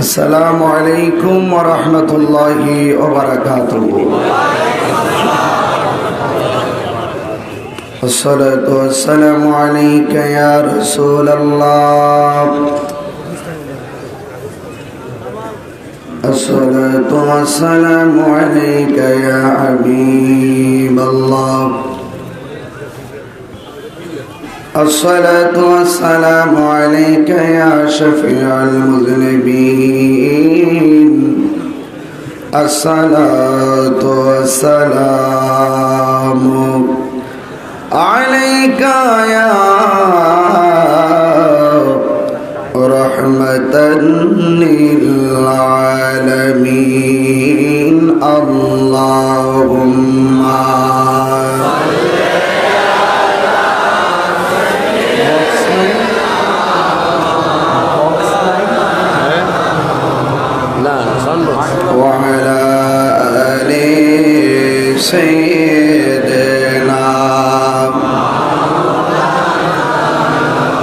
আসসালামু আলাইকুম ওয়া রাহমাতুল্লাহি ওয়া বারাকাতুহু। আসসালাতু ওয়াসসালামু আলাইকা ইয়া রাসূলাল্লাহ। আসসালাতু ওয়াসসালামু আলাইকা ইয়া হাবিবাল্লাহ। الصلاة والسلام عليك يا شفيع المذنبين. الصلاة والسلام عليك يا رحمة للعالمين. اللهم وعلى آل سيدنا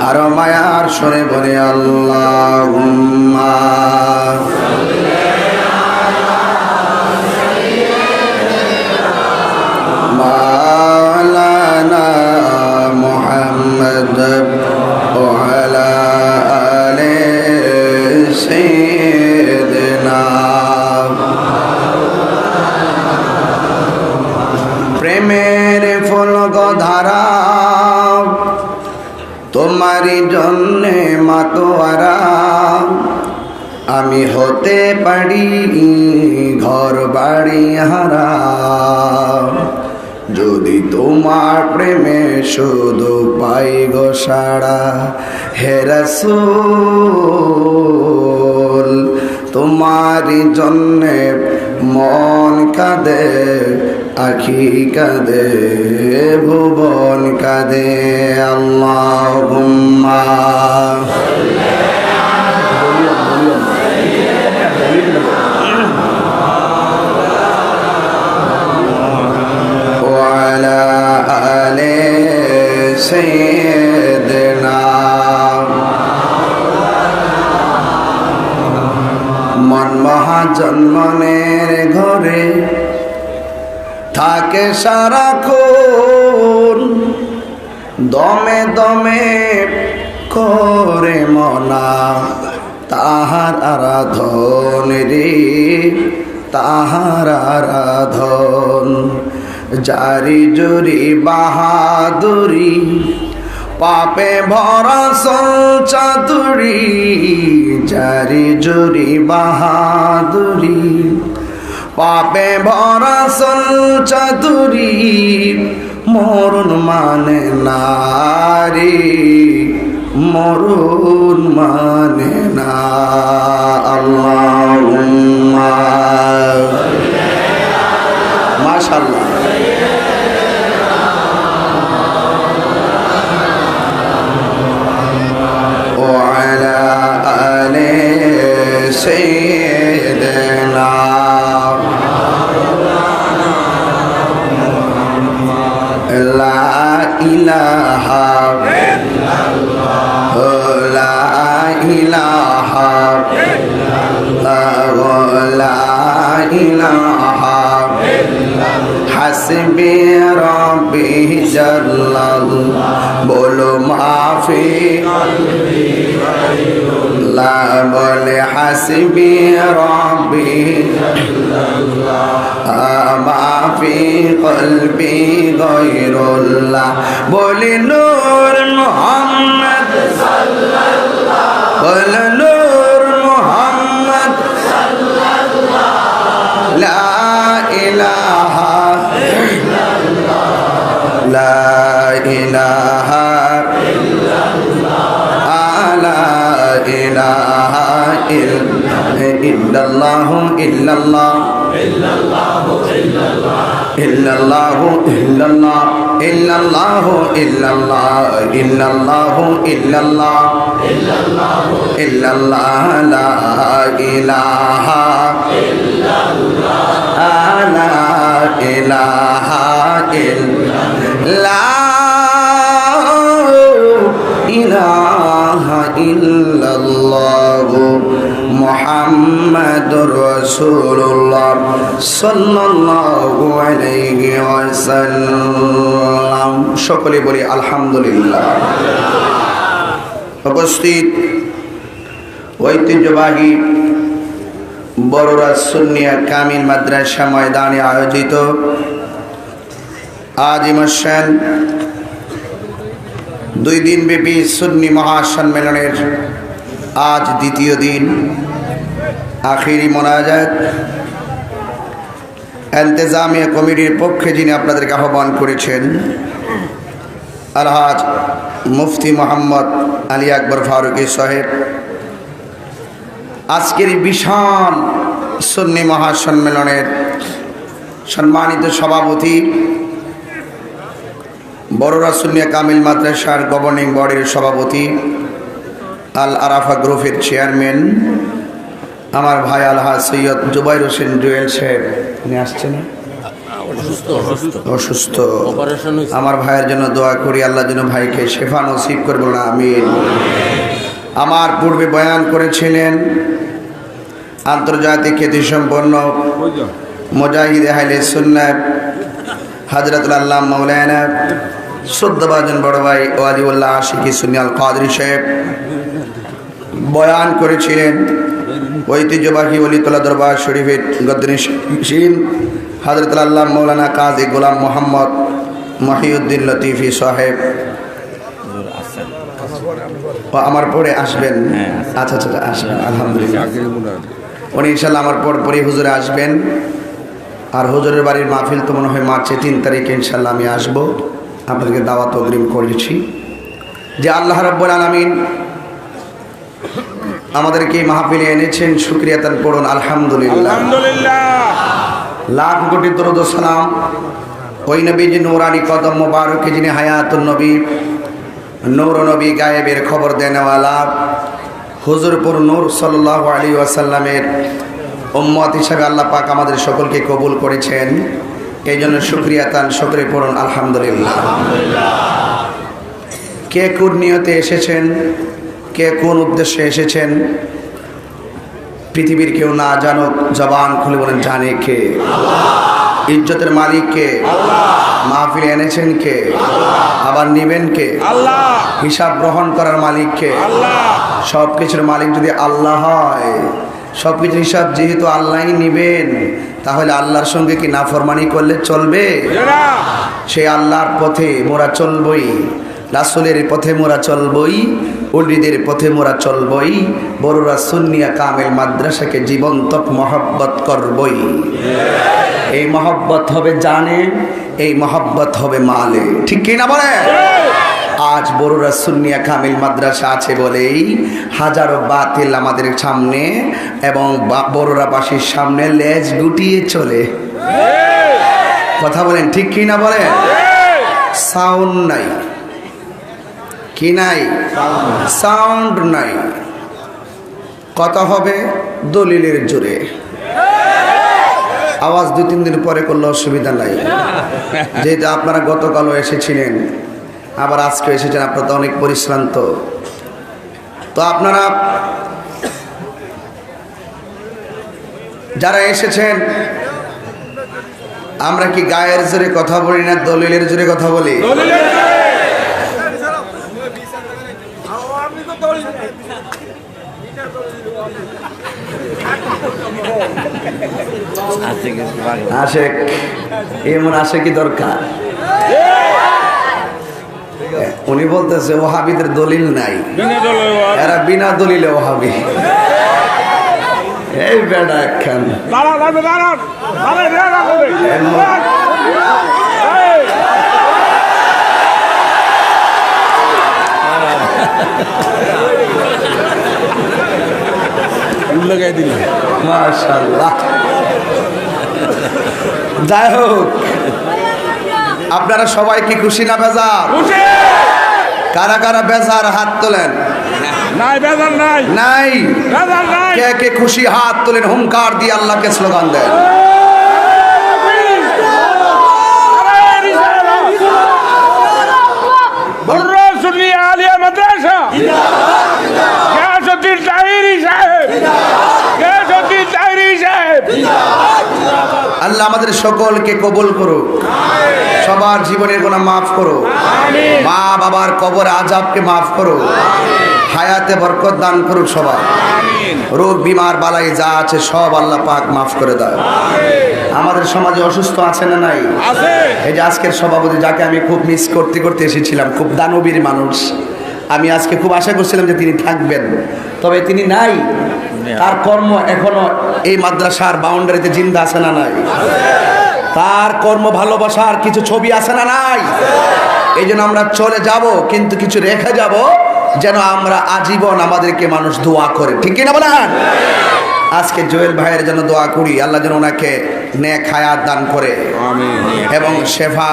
আরমায়ার সরে বলে আল্লাহুম্মা মাওলানা মুহাম্মদ ওয়া আলা আলি সাইয়্যিদিনা। প্রেমের ফলক ধারা তোমারই জন্যে মাতোয়ারা, আমি হতে পারি ঘর বাড়ি হারা যদি তোমার প্রেমে শুধু পাই গো সাড়া। হে রাসূল তোমারই জন্যে মন কাঁদে, আখি কাঁদে, ভুবন কাঁদে। আল্লাহুম্মা ওয়া আলা আলি সাইয়্যিদিনা। মন মহাজন্মনের ঘরে থাকে সারাক্ষণ, দমে দমে করে মনা তাহার আরাধন রে, তাহার আরাধন। জারি জুরি বাহাদুরি পাপে ভরা চাতুরি, জারি জুরি বাহাদুরি পাপে ভরা চাতুরি। মরণ মানে নারী, মরণ মানে না। আল্লাহুম্মা মাশাআল্লাহ। ওয়া আলা আলি সাইয়্যিদিনা। লা ইলাহা ইল্লাল্লাহ, লা ইলাহা ইল্লাল্লাহ, লা ইলাহা ইল্লাল্লাহ। হাসবি রাব্বি জাল্লাল্লাহ, বলো মাফি গায়রুল্লাহ, বলে হাসবি রাব্বি মাফি কলবি গায়রুল্লাহ, বলে নূর মুহাম্মদ সাল্লাল্লাহ, বলে নূর মুহাম্মদ সাল্লাল্লাহ। লা ইলাহা ইল্লাল্লাহ, লা ইলাহা ইল্লাল্লাহ, লা ইলাহা ইল্লাল্লাহ, ইল্লাল্লাহ ইল্লাল্লাহু ইল্লাল্লাহু ইল্লাল্লাহ, ইল্লাল্লাহু ইল্লাল্লাহ, ইল্লাল্লাহু ইল্লাল্লাহ, ইল্লাল্লাহ, লা ইলাহা ইল্লাল্লাহ, লা ইলাহা ইল্লাল্লাহ। রাসূলুল্লাহ সাল্লাল্লাহু আলাইহি ওয়াসাল্লাম। সকলে বলি আলহামদুলিল্লাহ। উপস্থিত ঐতিহ্যবাহী বড়রা সুন্নিয়া কামিল মাদ্রাসা ময়দানে আয়োজিত আজিমুশান 2 দিন ব্যাপী সুন্নি মহাসম্মেলনের আজ দ্বিতীয় দিন, আখিরি মোনাজাত। ইন্তেজামিয়া কমিটির পক্ষে যিনি আপনাদেরকে আহ্বান করেছেন আলহাজ মুফতি মোহাম্মদ আলী আকবর ফারুকী সাহেব, আজকের বিশাল সুন্নি মহাসম্মেলনের সম্মানিত সভাপতি, বড়রা সুন্নিয়া কামিল মাদ্রাসার গভর্নিং বডির সভাপতি, আল আরাফা গ্রুপের চেয়ারম্যান আমার ভাই আলহাজ সৈয়দ জুবাইর হোসেন জুয়েল সাহেব, উনি আসছেন অসুস্থ, আমার ভাইয়ের জন্য দোয়া করি, আল্লাহ যেন ভাইকে শেফা নসিব করবো না, আমিন। আমার পূর্বে বয়ান করেছিলেন আন্তর্জাতিক খ্যাতিসম্পন্ন মুজাহিদ আহলে সুন্নাহ হযরতুল আল্লামা মাওলানা শ্রদ্ধাভাজন বড় ভাই ওয়ালিউল্লাহ আশিকি সুন্নি আল কাদরি সাহেব বয়ান করেছিলেন ঐতিহ্যবাহী ওলিতুল্লাহ দরবার শরীফের গদ্দিন হযরতুল আল্লামা মাওলানা কাজী গোলাম মোহাম্মদ মহিউদ্দিন লতিফি সাহেব আমার পরে আসবেন। আচ্ছা আচ্ছা আসবেন, আলহামদুলিল্লাহ। উনি ইনশাল্লাহ আমার পরপরই হুজুরে আসবেন। আর হুজুরের বাড়ির মাহফিল তো মনে হয় মার্চে 3 তারিখে ইনশাল্লাহ আমি আসব। আপনাদেরকে দাওয়াত অগ্রিম করেছি যে আল্লাহ রাব্বুল আলামিন আমাদেরকে এই মাহফিলে এনেছেন, শুকরিয়া তান পড়ুন আলহামদুলিল্লাহ। লাখ কোটি দরুদ ও সালাম ওই নবীজি নূরানি কদম মোবারকে যিনি হায়াতুন নবী, নূর নবী, গায়েবের খবর দেনেওয়ালা হুজুরপুর নূর সাল্লাল্লাহু আলাইহি ওয়াসাল্লামের উম্মত হিসাবে আল্লাহ পাক আমাদের সকলকে কবুল করেছেন। এই জন্য শুকরিয়া তান শুকরে পড়ুন আলহামদুলিল্লাহ। কে কোন নিয়তে এসেছেন, কে কোন উদ্দেশ্যে এসেছেন, পৃথিবীর কেউ না জানুক, জবান খুলে বলেন জানে কে? ইজ্জতের মালিক কে? মাহফিলে এনেছেন কে? আবার নিবেন কে? হিসাব গ্রহণ করার মালিক কে? সব কিছুর মালিক যদি আল্লাহ হয়, সব কিছুর হিসাব যেহেতু আল্লাহই নিবেন, তাহলে আল্লাহর সঙ্গে কি নাফরমানি করলে চলবে? সেই আল্লাহর পথে মোরা চলবই, রাসূলের পথে মোরা চলবই, ওলিদের পথে মোরা চলবই, বড়রা সুন্নিয়া কামিল মাদ্রাসাকে জীবন্ত মহব্বত করবই। এই মহব্বত হবে জানে, এই মহব্বত হবে মালে, ঠিক কি না বলে? আজ বড়রা সুন্নিয়া কামিল মাদ্রাসা আছে বলেই হাজারো বাতিল আমাদের সামনে এবং বড়রাবাসীর সামনে লেজ গুটিয়ে চলে। কথা বলেন ঠিক কি না বলেন? সাউন্ড নাই, কি নাই? সাউন্ড নাই। কথা হবে দলিলের জোরে। আওয়াজ 2-3 দিন পরে করলে অসুবিধা নাই, যেহেতু আপনারা গতকালও এসেছিলেন, আবার আজকে এসেছেন, আপনারা তো অনেক পরিশ্রান্ত। তো আপনারা যারা এসেছেন, আমরা কি গায়ের জোরে কথা বলি না দলিলের জোরে কথা বলি? আশেক এমন আসে কি দরকার? উনি বলতেছে ওহাবিদের দলিল নাই, এরা বিনা দলিলে ওহাবি। এই বেড়া একখান লাগাই দিল, মাশাআল্লাহ। যাই হোক, আপনারা সবাই কি খুশি না বেজার? কারা কারা বেজার হাত তোলেন। নাই বেজার নাই, নাই বেজার নাই। কে কে খুশি হাত তোলেন, হুঙ্কার দিয়ে আল্লাহকে স্লোগান দেন। বড়রা সুন্নিয়া আলিয়া মাদ্রাসা জিন্দাবাদ, জিন্দাবাদ। গিয়াসউদ্দিন তাহিরি সাহেব জিন্দাবাদ, গিয়াসউদ্দিন তাহিরি সাহেব আল্লাহ আমাদের সকলকে কবুল করুক, সবার জীবনের গুনাহ মাফ করো, মা বাবার কবর আযাবকে মাফ করো, হায়াতে বরকত দান করুক সবার, রোগ বিমার বালাই যা আছে সব আল্লাহ পাক মাফ করে দাও। আমাদের সমাজে অসুস্থ আছে না নাই? এই যে আজকের সভাপতি, যাকে আমি খুব মিস করতে করতে এসেছিলাম, খুব দানবীর মানুষ, আমি আজকে খুব আশা করছিলাম যে তিনি থাকবেন, তবে তিনি নাই। তার কর্ম এখনো এই মাদ্রাসার বাউন্ডারিতে জিন্দা আছে না নাই? তার কর্ম ভালোবাসার কিছু ছবি আছে না নাই? এই জন্য আমরা চলে যাব, কিন্তু কিছু রেখে যাব, যেন আমরা আজীবন আমাদেরকে মানুষ দোয়া করে, ঠিক কিনা বলেন? আজকে জুয়েল ভাইয়ের জন্য দোয়া করি, আল্লাহ যেন ওনাকে নেক হায়াত দান করে এবং শেফা।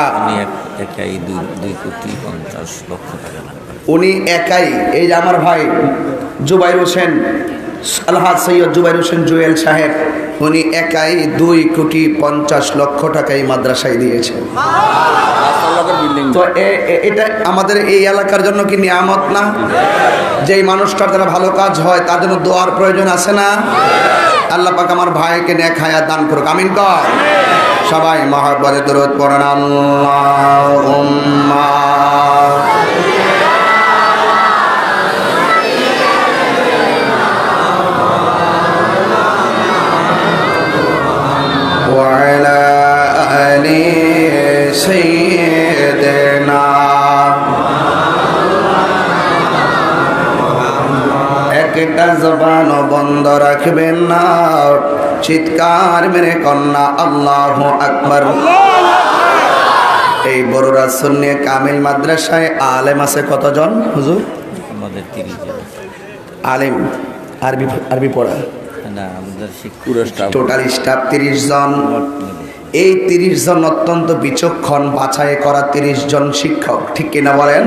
উনি একাই, এই যে আমার ভাই জুবাইর হোসেন, আলহাজ সৈয়দ জুবাইর হোসেন জুয়েল সাহেব, উনি একাই 2,50,00,000 টাকা এই মাদ্রাসায় দিয়েছেন। তো এটা আমাদের এই এলাকার জন্য কি নিয়ামত না? যেই মানুষটার দ্বারা ভালো কাজ হয় তার জন্য দোয়ার প্রয়োজন আছে না? আল্লাহ পাক আমার ভাইকে নেক হায়াত দান করুক, আমিন কর। সবাই মহব্বতে দরুদ পড়েন, আল্লাহুম্মা وعلى آل سيدنا। একটা জবান বন্ধ রাখবেন না, চিৎকার মেরে কন্যা আল্লাহু আকবার। এই বড়রা সুন্নি কামিল মাদ্রাসায় আলেম আছে কতজন হুজুর? আমাদের 30 জন আলেম, আরবি পড়া টোটাল স্টাফ 30 জন। এই 30 জন অত্যন্ত বিচক্ষণ, বাছাই করা 30 জন শিক্ষক, ঠিক কিনা বলেন?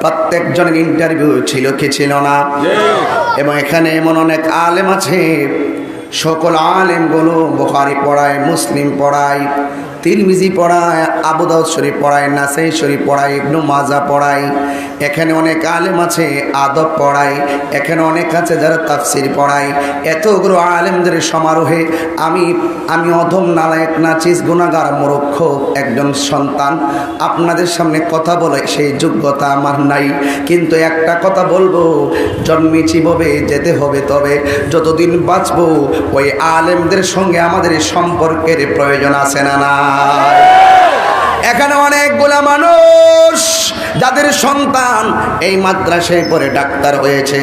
প্রত্যেকজনের ইন্টারভিউ ছিল কি ছিল না? এবং এখানে এমন অনেক আলেম আছে, সকল আলেমগুলো বুখারী পড়ায়, মুসলিম পড়ায়, তিরমিজি পড়ায়, আবু দাউদ শরীফ পড়ায়, নাসাই শরীফ পড়ায়, ইবনু মাজা পড়ায়। এখানে অনেক আলেম আছে আদব পড়ায়, এখানে অনেক আছে যারা তাফসির পড়ায়। এতগুলো আলেমদের সমারোহে আমি অধম, নালায়েক, নাচিস, গুনাহগার, মূর্খ একজন সন্তান আপনাদের সামনে কথা বলে সেই যোগ্যতা আমার নাই। কিন্তু একটা কথা বলবো, জন্মেছি ভবে যেতে হবে, তবে যতদিন বাঁচবো ওই আলেমদের সঙ্গে আমাদের সম্পর্কের প্রয়োজন আছে না না? এখানে অনেকগুলা মানুষ যাদের সন্তান এই মাদ্রাসায় পড়ে ডাক্তার হয়েছে,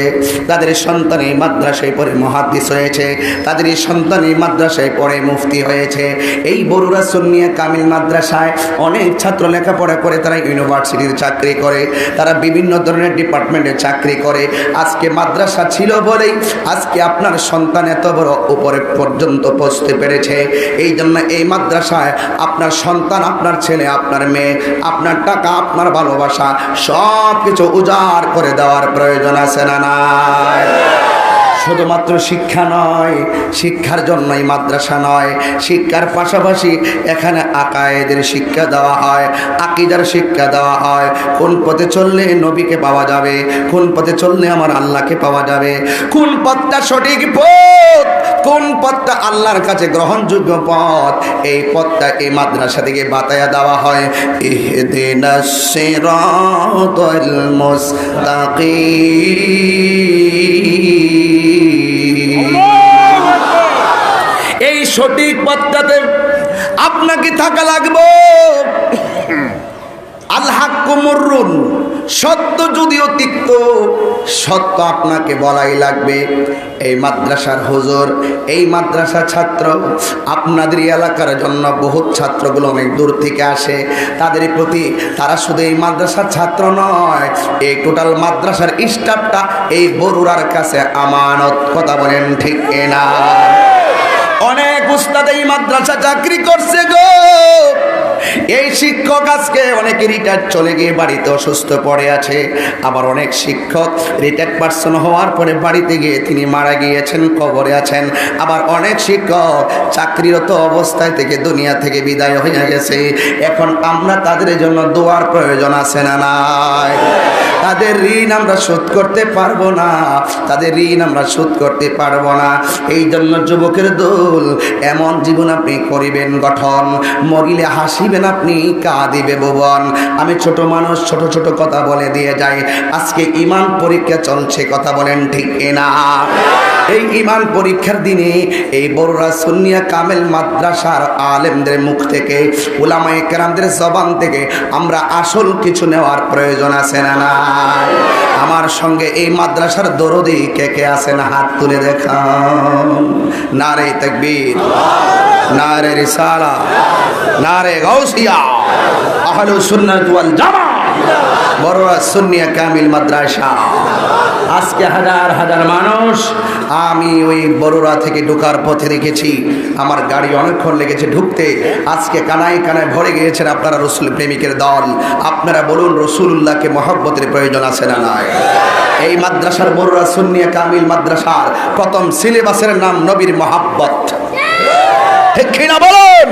তাদের সন্তান এই মাদ্রাসায় পড়ে মুহাদ্দিস হয়েছে, তাদের সন্তান এই মাদ্রাসায় পড়ে মুফতি হয়েছে। এই বড়ুরা সুন্নিয়া কামিল মাদ্রাসায় অনেক ছাত্র লেখাপড়া করে, তারা ইউনিভার্সিটির চাকরি করে, তারা বিভিন্ন ধরনের ডিপার্টমেন্টে চাকরি করে। আজকে মাদ্রাসা ছিল বলেই আজকে আপনার সন্তান এত বড় উপরে পর্যন্ত পৌঁছতে পেরেছে। এই জন্য এই মাদ্রাসায় আপনার সন্তান, আপনার ছেলে, আপনার মেয়ে, আপনার টাকা, আপনার ভালোবাসা সব কিছু উজাড় করে দেওয়ার প্রয়োজন আছে না নাই? শুধুমাত্র শিক্ষা নয়, শিক্ষার জন্যই মাদ্রাসা নয়, শিক্ষার পাশাপাশি এখানে আকায়েদের শিক্ষা দেওয়া হয়, আকীদার শিক্ষা দেওয়া হয়। কোন পথে চললে নবীকে পাওয়া যাবে, কোন পথে চললে আমার আল্লাহকে পাওয়া যাবে, কোন পথটা সঠিক পথ, কোন পথটা আল্লাহর কাছে গ্রহণযোগ্য পথ, এই পথটা এই মাদ্রাসা থেকে বাতায়া দেওয়া হয়। ইহদিনাস সিরাতাল মুস্তাকিম। এই সঠিক পথটাতে আপনাকে থাকা লাগবে। আল হাক্কু মুররুন, সত্য যদিও তিক্ত, সত্য আপনাকে বলাই লাগবে। এই মাদ্রাসার হুজুর, এই মাদ্রাসার ছাত্র, আপনাদের এলাকার জন্য বহুত ছাত্রগুলো অনেক দূর থেকে আসে। তাদের প্রতি তারা শুধু এই মাদ্রাসার ছাত্র নয়, এই টোটাল মাদ্রাসার স্টাফটা এই বরুড়ার কাছে আমানত। কথা বলেন ঠিক না? অনেক উস্তাদ এই মাদ্রাসা চাকরি করছে গো। এই শিক্ষক আজকে অনেকে রিটায়ার চলে গিয়ে বাড়িতে অসুস্থ পড়ে আছে, আবার অনেক শিক্ষক রিটায়ার্ড পার্সন হওয়ার পরে বাড়িতে গিয়ে তিনি মারা গিয়েছেন, কবরে আছেন। আবার অনেক শিক্ষক চাকরিরত অবস্থায় থেকে দুনিয়া থেকে বিদায় হয়ে গেছে। এখন আমরা তাদের জন্য দোয়ার প্রয়োজন আছে না নাই? তাদের ঋণ আমরা শোধ করতে পারবো না, তাদের ঋণ আমরা শোধ করতে পারবো না। এই জন্য যুবকের দল, এমন জীবন আপনি করিবেন গঠন, মরিলে হাসিবেন আপনি, কাঁদিবে ভুবন। আমি ছোট মানুষ, ছোট ছোট কথা বলে দিয়ে যাই। আজকে ঈমান পরীক্ষা চলছে, কথা বলেন ঠিক কিনা? এই ঈমান পরীক্ষার দিনে এই বড়রা সুন্নিয়া কামেল মাদ্রাসার আলেমদের মুখ থেকে, উলামায়ে কেরামদের জবান থেকে আমরা আসল কিছু নেওয়ার প্রয়োজন আছে না নাই? আমার সঙ্গে এই মাদ্রাসার দরদি কে কে আছেন হাত তুলে দেখান। নারে তাকবীর, নারে রিসালাত, নারে গাউসিয়া, আহলুস সুন্নাত ওয়াল জামাত, বড়রা সুন্নিয়া কামিল মাদ্রাসা। আজকে হাজার হাজার মানুষ, আমি ওই বড়রা থেকে ঢোকার পথে দেখেছি, আমার গাড়ি অনেকক্ষণ লেগেছে ঢুকতে। আজকে কানায় কানায় ভরে গিয়েছেন আপনারা রসুল প্রেমিকের দল। আপনারা বলুন, রসুলুল্লাহকে মহব্বতের প্রয়োজন আছে না নাই? এই মাদ্রাসার বড়রা সুন্নিয়া কামিল মাদ্রাসার প্রথম সিলেবাসের নাম নবীর মহব্বত। ঠিক কিনা বলুন?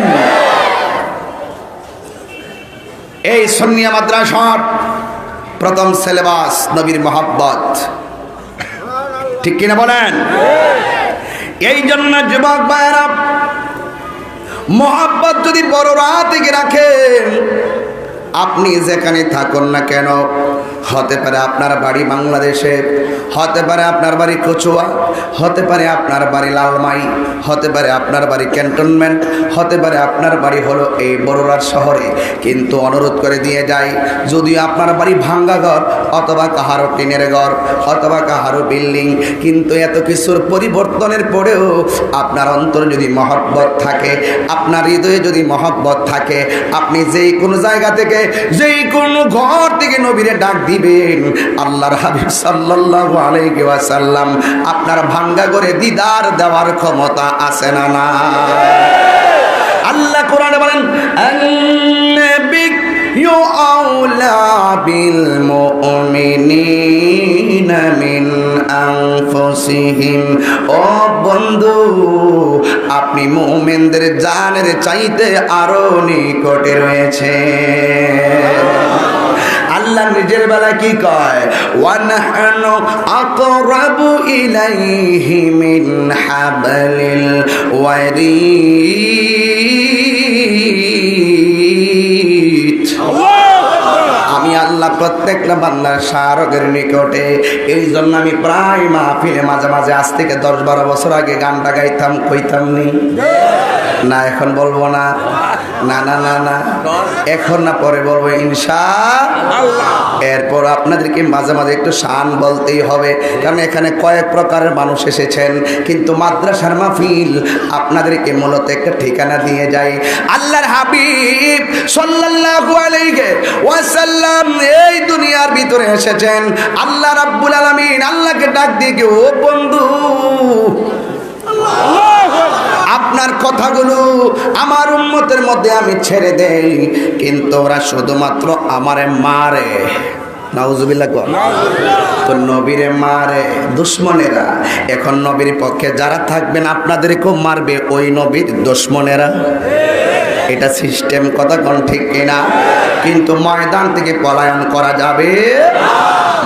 এই সুন্নিয়া মাদ্রাসার প্রথম সিলেবাস নবীর মহব্বত। ঠিক কিনা বলেন? এই জন্য যুবক ভাইরা, মহব্বত যদি বড়রা থেকে রাখেন, আপনি যেখানে থাকুন না কেন, হতে পারে আপনার বাড়ি বাংলাদেশে, হতে পারে আপনার বাড়ি কচুয়া, হতে পারে আপনার বাড়ি লালমাই, হতে পারে আপনার বাড়ি ক্যান্টনমেন্ট, হতে পারে আপনার বাড়ি হলো এই বড়রার শহরে, কিন্তু অনুরোধ করে দিয়ে যাই, যদিও আপনার বাড়ি ভাঙ্গা ঘর অথবা কাহারো টিনের ঘর অথবা কাহারো বিল্ডিং, কিন্তু এত কিছুর পরিবর্তনের পরেও আপনার অন্তরে যদি মহব্বত থাকে, আপনার হৃদয়ে যদি মহব্বত থাকে, আপনি যেই কোনো জায়গা থেকে, যেই কোনো ঘর থেকে নবীরে ডাক দিবেন, আল্লাহর হাবিব সাল্লাল্লাহু আলাইহি ওয়াসাল্লাম আপনার ভাঙ্গা ঘরে দিদার দেওয়ার ক্ষমতা আছে না না? আল্লাহ কোরআনে বলেন, আন-নাবিয়্যু আওলা বিল মুমিনিনা মিন আনফুসিহিম। ও বন্ধু, আপনি মুমিনদের জানের চাইতে আরো নিকটে রয়েছে। আল্লাহ নিজের বেলা কি কয়? ওয়ানাহনু আকরাবু ইলাইহি মিন হাবলিল ওয়ারিদ। আমি আল্লাহ প্রত্যেকটা বান্দার শারগের নিকটে। এই জন্য আমি প্রায় মাহফিলে মাঝে মাঝে আজ থেকে 10-12 বছর আগে গানটা গাইতাম, কইতাম নি না? এখন বলবো না, না না না না, এখন না পরে বলবো ইনশাআল্লাহ। এরপর আপনাদেরকে মাঝে মাঝে একটু শান বলতেই হবে, কারণ এখানে কয়েক প্রকারের মানুষ এসেছেন, কিন্তু মাদ্রাসার মাহফিল আপনাদেরকে মূলত একটা ঠিকানা দিয়ে যায়। আল্লাহর হাবিব সাল্লাল্লাহু আলাইহি ওয়াসাল্লাম এই দুনিয়ার ভিতরে এসেছেন, আল্লাহ রাব্বুল আলামিন আল্লাহকে ডাক দিয়ে, ও বন্ধু, আপনার কথাগুলো আমার উম্মতের মধ্যে আমি ছেড়ে দেই, কিন্তু ওরা শুধুমাত্র আমারে মারে। নাউজুবিল্লাহ। তো নবীরে মারে দুশ্মনেরা। এখন নবীর পক্ষে যারা থাকবেন আপনাদেরকেও মারবে ওই নবীর দুশ্মনেরা। এটা সিস্টেম, কথা কোন ঠিক কিনা? কিন্তু ময়দান থেকে পলায়ন করা যাবে,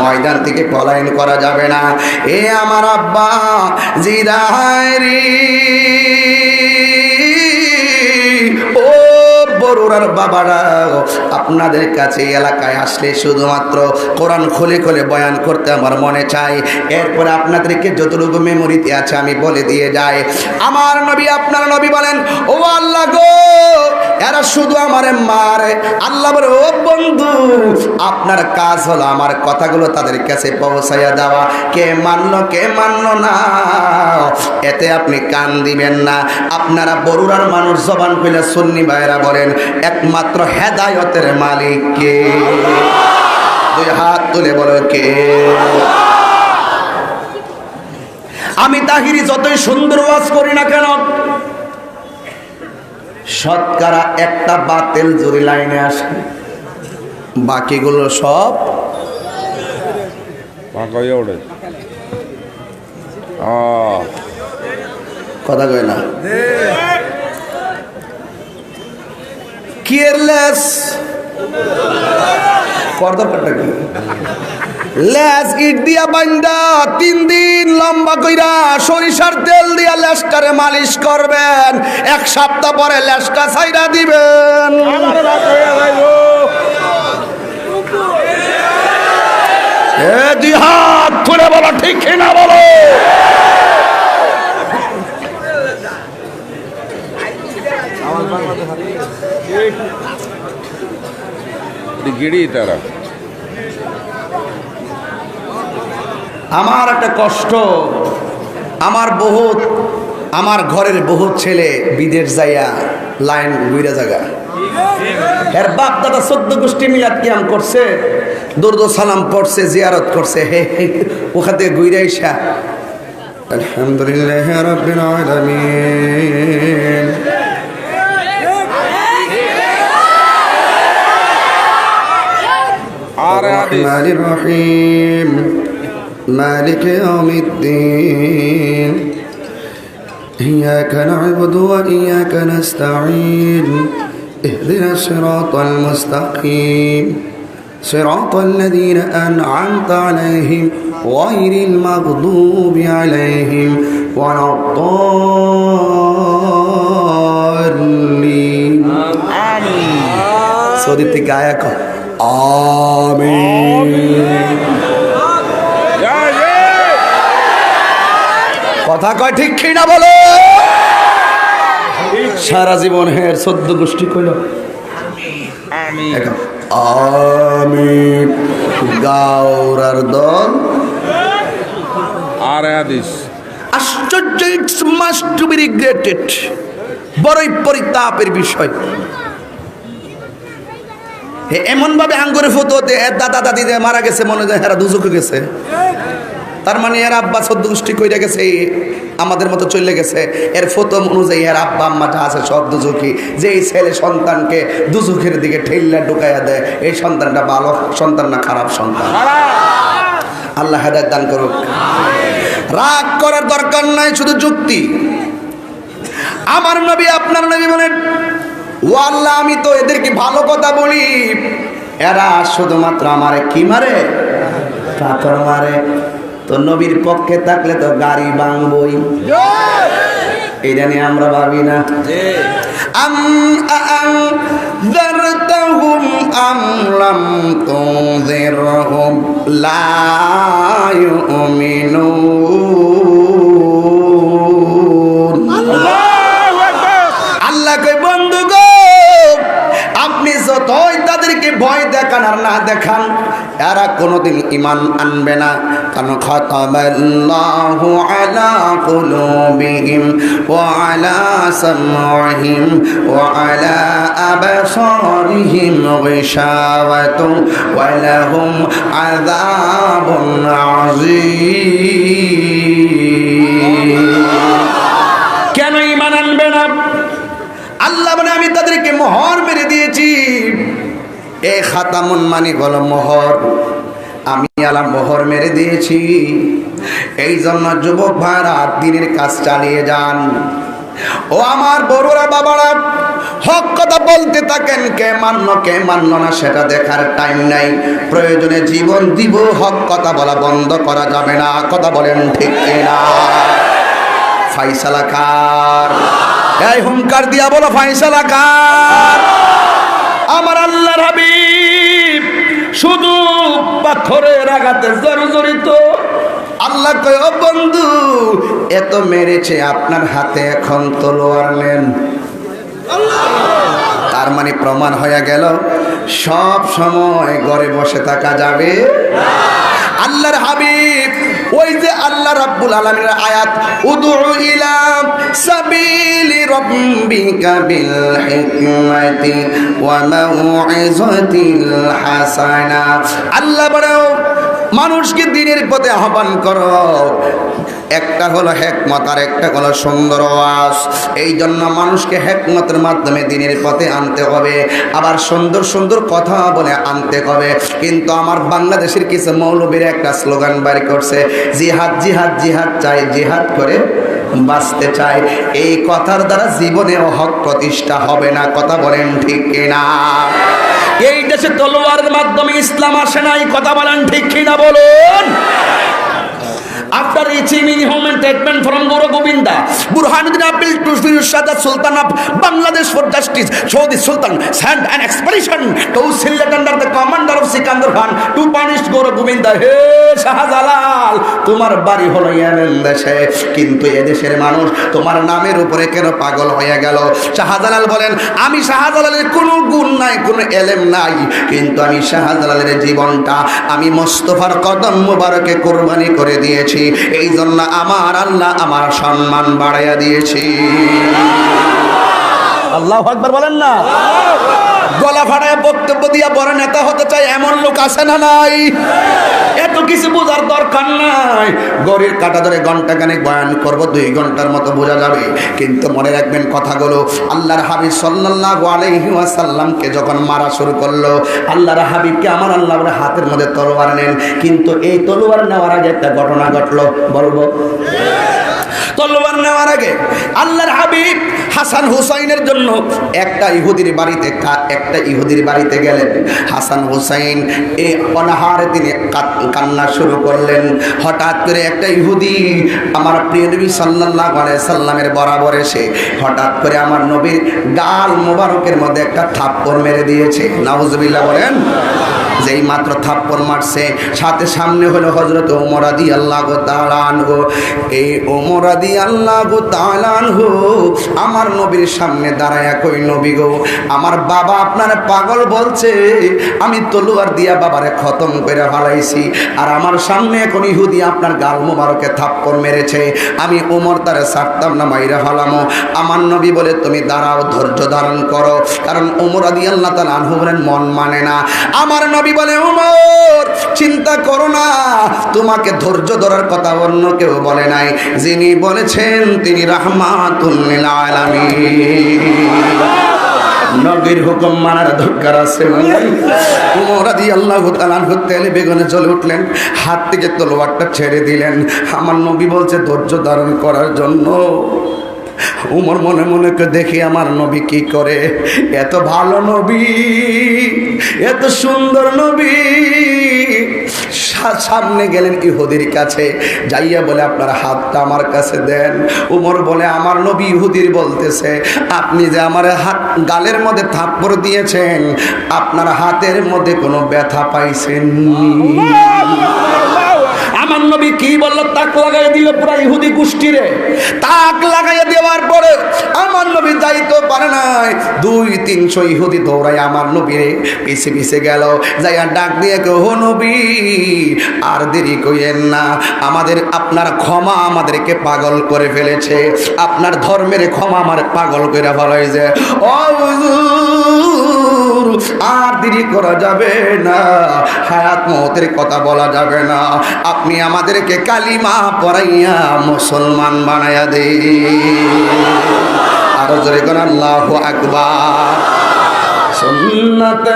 ময়দান থেকে পলায়ন করা যাবে না। এ আমার আব্বা জিরাইরি, ও বড়ুরার বাবারা, আপনাদের কাছে এলাকায় আসলে শুধুমাত্র কোরআন খুলে খুলে বয়ান করতে আমার মনে চাই। এরপরে আপনাদেরকে যতটুকু মেমোরিতে আছে আমি বলে দিয়ে যাই। আমার নবী, আপনার নবী বলেন, ও আল্লাহ গো, এরা শুধু আমারে মারে। আল্লাহ বলে, ও বন্ধু, আপনার কাজ হলো আমার কথাগুলো তাদের কাছে পৌঁছাইয়া দেওয়া। কে মানলো কে মানলো না, এতে আপনি কান দিবেন না। আপনারা বড়ুরার মানুষ, জবান কইলে সুন্নি ভাইরা বলেন, একমাত্র হেদায়েতের মালিক কে? দুই হাত তুলে বলো কে? আমি তাহিরি যতই সুন্দর ওয়াজ করি না কেন, শতকরা একটা বাতিল জুরি লাইনে আসে, বাকিগুলো সব কথা কয় না, কেয়ারলেস। কর দরকারটা কি? লেজ ইট দিয়া বান্দা 3 দিন লম্বা কইরা সরিষার তেল দিয়া লেজটারে মালিশ করবেন, 1 সপ্তাহ পরে লেজটা ছাইরা দিবেন। এ জিহাদ তুলে বলো ঠিক কিনা বলো। আমার একটা কষ্ট, আমার ঘরের বহুত ছেলে বিদেশ যাইয়া লাইন ঘুরে জায়গা, এর বাপ দাদা 14 গোষ্ঠী মিলাদ কিয়াম করছে, দুরুদ সালাম পড়ছে, জিয়ারত করছে, ওখান থেকে ঘুরে আইসা আলহামদুলিল্লাহ রাব্বিল আলামিন আররহমানির রহিম মালিক ইয়াউমিদ্দিন ইয়্যাকা না'বুদু ওয়া ইয়্যাকা নাস্তাঈন ইহদিনাস সিরাতাল মুস্তাকিম সিরাতাল লাযীনা আন'আমতা আলাইহিম গায়রিল মাগদুবি আলাইহিম ওয়ালাদ-দাল্লিন। আমিন। সৌদি থেকে আয়া কর আমিন। কথা কয় ঠিক কি না বলো? সারা জীবন হের 14 গোষ্ঠী কইল আমিন আমিন। গাওরার দল আর হাদিস আশ্চর্য, it's must to be regretted, বড়ই পরিতাপের বিষয়। এমন ভাবে আঙ্গুরে ফটোতে দাদা দাদি মারা গেছে, মনে হয় এরা দুজকে গেছে। তার মানে এর আব্বা 14 গোষ্ঠী কইরা গেছে, আমাদের মতো চলে গেছে। এর ফটো অনুযায়ী এর আব্বা আম্মা যা আছে সব দুজকি। যে এই ছেলে সন্তানকে দুজকের দিকে ঠেললা ঢুকাইয়া দেয়, এই সন্তানটা ভালো সন্তান না খারাপ সন্তান? আল্লাহ হেদায়েত দান করুক। রাগ করার দরকার নাই, শুধু যুক্তি। আমার নবী আপনার নবী বলেন, ও আল্লাহ আমি তো এদেরকে ভালো কথা বলি, এরা শুধুমাত্র আমারে কি মারে? পাথর মারে। তো নবীর পক্ষে থাকলে তো গাড়ি ভাঙবই, এটা নিয়ে আমরা ভাবি না। আনযারতাহুম আম লাম তুনযিরহুম লা ইউমিনুন। আল্লাহ কই বন্ধু গো, আপনি যতই তাদেরকে ভয় দেখান আর না দেখান, এরা কোনোদিন ঈমান আনবে না। কারণ খাতামাল্লাহু আলা কুলুবিহিম ওয়া আলা সামঈহিম ওয়া আলা আবসারিহিম গিশাওয়াতুন ওয়া লাহুম আযাবুন আযীম। কেন ঈমান আনবে না? আল্লাহ বলে আমি তাদেরকে মোহর মেরে দিয়েছি। এ খাতামুন মানে হলো মোহর, আমি আল্লাহ মোহর মেরে দিয়েছি। এই জন্য যুবক ভাইরা দিনের কাজ চালিয়ে যান। ও আমার বড়রা বাবারা, হক কথা বলতে থাকেন, কে মানলো না সেটা দেখার টাইম নাই। প্রয়োজনে জীবন দিব, হক কথা বলা বন্ধ করা যাবে না। কথা বলেন ঠিক কিনা? ফাইসালা কার? এই হুঙ্কার দিয়া বলো ফাইসালা কার? আমার আল্লাহর হাবিব শুধু পাথরের আঘাতে জর্জরিত। আল্লাহ কয় ও বন্ধু, এত মেরেছে, আপনার হাতে এখন তলোয়ার নেন। তার মানে প্রমাণ হয়ে গেল সব সময় ঘরে বসে থাকা যাবে না। আল্লাহর হাবিব ওই যে আল্লাহ রাব্বুল আলামিনের আয়াত, উদউ ইলা সাবিলি রাব্বিকা বিল হিকমাতি ওয়া মাউইযাতিল হাসানা। আল্লাহ বড় মানুষকে দ্বীনের পথে আহ্বান করো। একটা হলো হিকমত আর একটা হলো সুন্দর ওয়াজ। এই জন্য মানুষকে হিকমতের মাধ্যমে দ্বীনের পথে আনতে হবে, আবার সুন্দর সুন্দর কথা বলে আনতে হবে। কিন্তু আমার বাংলাদেশের কিছু মৌলবীরা একটা স্লোগান বাড়ি করছে, জিহাদ জিহাদ জিহাদ চাই, জিহাদ করে বাঁচতে চাই। এই কথার দ্বারা জীবনেও হক প্রতিষ্ঠা হবে না। কথা বলেন ঠিক কিনা? এই দেশে তলোয়ারের মাধ্যমে ইসলাম আসে নাই, কথা বলেন ঠিক কিনা বলুন। After receiving human treatment from Guru Govinda, Burhanuddin appealed to the Sultan of Bangladesh for justice. So the Sultan sent an expedition to select under the commander of Sikandar Khan to punish Guru Govinda. Hey Shahjalal, তোমার বাড়ি হলো Yemen দেশে, কিন্তু এদেশের মানুষ তোমার নামের উপরে কেন পাগল হয়ে গেল? শাহজালাল বলেন, আমি শাহজালালের কোনো গুণ নাই, কোনো এলেম নাই, কিন্তু আমি শাহজালালের জীবনটা আমি মোস্তফার কদম মুবারকে কুরবানি করে দিয়েছি। এই জন্য আমার আল্লাহ আমার সম্মান বাড়াইয়া দিয়েছি। আল্লাহু আকবার বলেন না? গলা ফাটায় বক্তব্য দিয়া বড় নেতা হতে চাই এমন লোক আছে না নাই? এত কিছু বোঝার দরকার নাই। গড়ির কাটা ধরে ঘন্টা খানেক বয়ান করব, 2 ঘন্টার মতো বোঝা যাবে, কিন্তু মনে রাখবেন কথাগুলো। আল্লাহর হাবিব সাল্লাল্লাহু আলাইহি ওয়াসাল্লামকে যখন মারা শুরু করলো, আল্লাহর হাবিবকে আমার আল্লাহর হাতের মধ্যে তলোয়ার নেন, কিন্তু এই তলোয়ার নেওয়ার আগে একটা ঘটনা ঘটলো, বলবো? তলোয়ার নেওয়ার আগে আল্লাহর হাবিব হাসান হুসাইনের জন্য একটা ইহুদির বাড়িতে গেলেন। হাসান হুসাইন এই অনাহারে তিনি কান্না শুরু করলেন। হঠাৎ করে একটা ইহুদি আমার প্রিয় নবী সাল্লাল্লাহু আলাইহি সাল্লামের বরাবর এসে হঠাৎ করে আমার নবীর গাল মোবারকের মধ্যে একটা থাপ্পড় মেরে দিয়েছে। নাউজুবিল্লাহ বলেন। যেই মাত্র থাপ্পড় মারছে, সাথে সামনে হলো হযরত ওমর রাদিয়াল্লাহু তাআলা আনহু। এই ওমর রাদিয়াল্লাহু তাআলা আনহু আমার নবীর সামনে দাঁড়ায়া কই, নবী গো, আমার বাবা আপনার পাগল বলছে, আমি তলোয়ার দিয়া বাবারে খতম করে ফেলাইছি, আর আমার সামনে এখন ইহুদি আপনার গাল মোবারকে থাপ্পড় মেরেছে, আমি ওমর তারে ছাড়তাম না, মাইরা ফেলামো। আমার নবী বলে, তুমি দাঁড়াও, ধৈর্য ধারণ করো, কারণ ওমর রাদিয়াল্লাহু তাআলা আনহু বলেন মন মানে না। আমার নবী বলে, ওমর চিন্তা করো না, তোমাকে ধৈর্য ধরার কথা অন্য কেউ বলে নাই, যিনি বলেছেন তিনি রাহমাতুল লিল আলামিন। নবীর হুকুম মানার দরকার আছে। ওমর রাদিয়াল্লাহু তাআলা আনহু তেলে বেগুনে জ্বলে উঠলেন, হাত থেকে তলোয়ারটা ছেড়ে দিলেন। আমার নবী বলছে ধৈর্য ধারণ করার জন্য। উমর মনে মনে দেখি আমার নবী কি করে, এত ভালো নবী, এত সুন্দর নবী। সামনে গেলেন ইহুদির কাছে, যাইয়া বলে, আপনার হাতটা আমার কাছে দেন। উমর বলে, আমার নবী ইহুদির বলতেছে, আপনি যে আমার হাত গালের মধ্যে থাপ্পড় দিয়েছেন, আপনার হাতের মধ্যে কোনো ব্যথা পাইছেন? আমার নবী কি বলল? তাক লাগাই দিল পুরা ইহুদি গোষ্ঠীরে। তাক লাগাইয়া দেওয়ার পরে আমার নবী যাইতে পারে নাই, 200-300 ইহুদি দৌড়াই আমার নবীরে পিছে পিছে গেল, যাইয়া ডাক দিয়ে কো, ও নবী আর দেরি কইেন না, আপনার ক্ষমা আমাদেরকে পাগল করে ফেলেছে, আপনার ধর্মের ক্ষমা আমার পাগল করে ফেলাইছে। ও হুজুর, আর দেরি করা যাবে না, হায়াত মওতের কথা বলা যাবে না, আপনি আমাদেরকে কালিমা পড়াইয়া মুসলমান বানাইয়া দে। আরো জোরে কোন আল্লাহু আকবার। সুন্নাত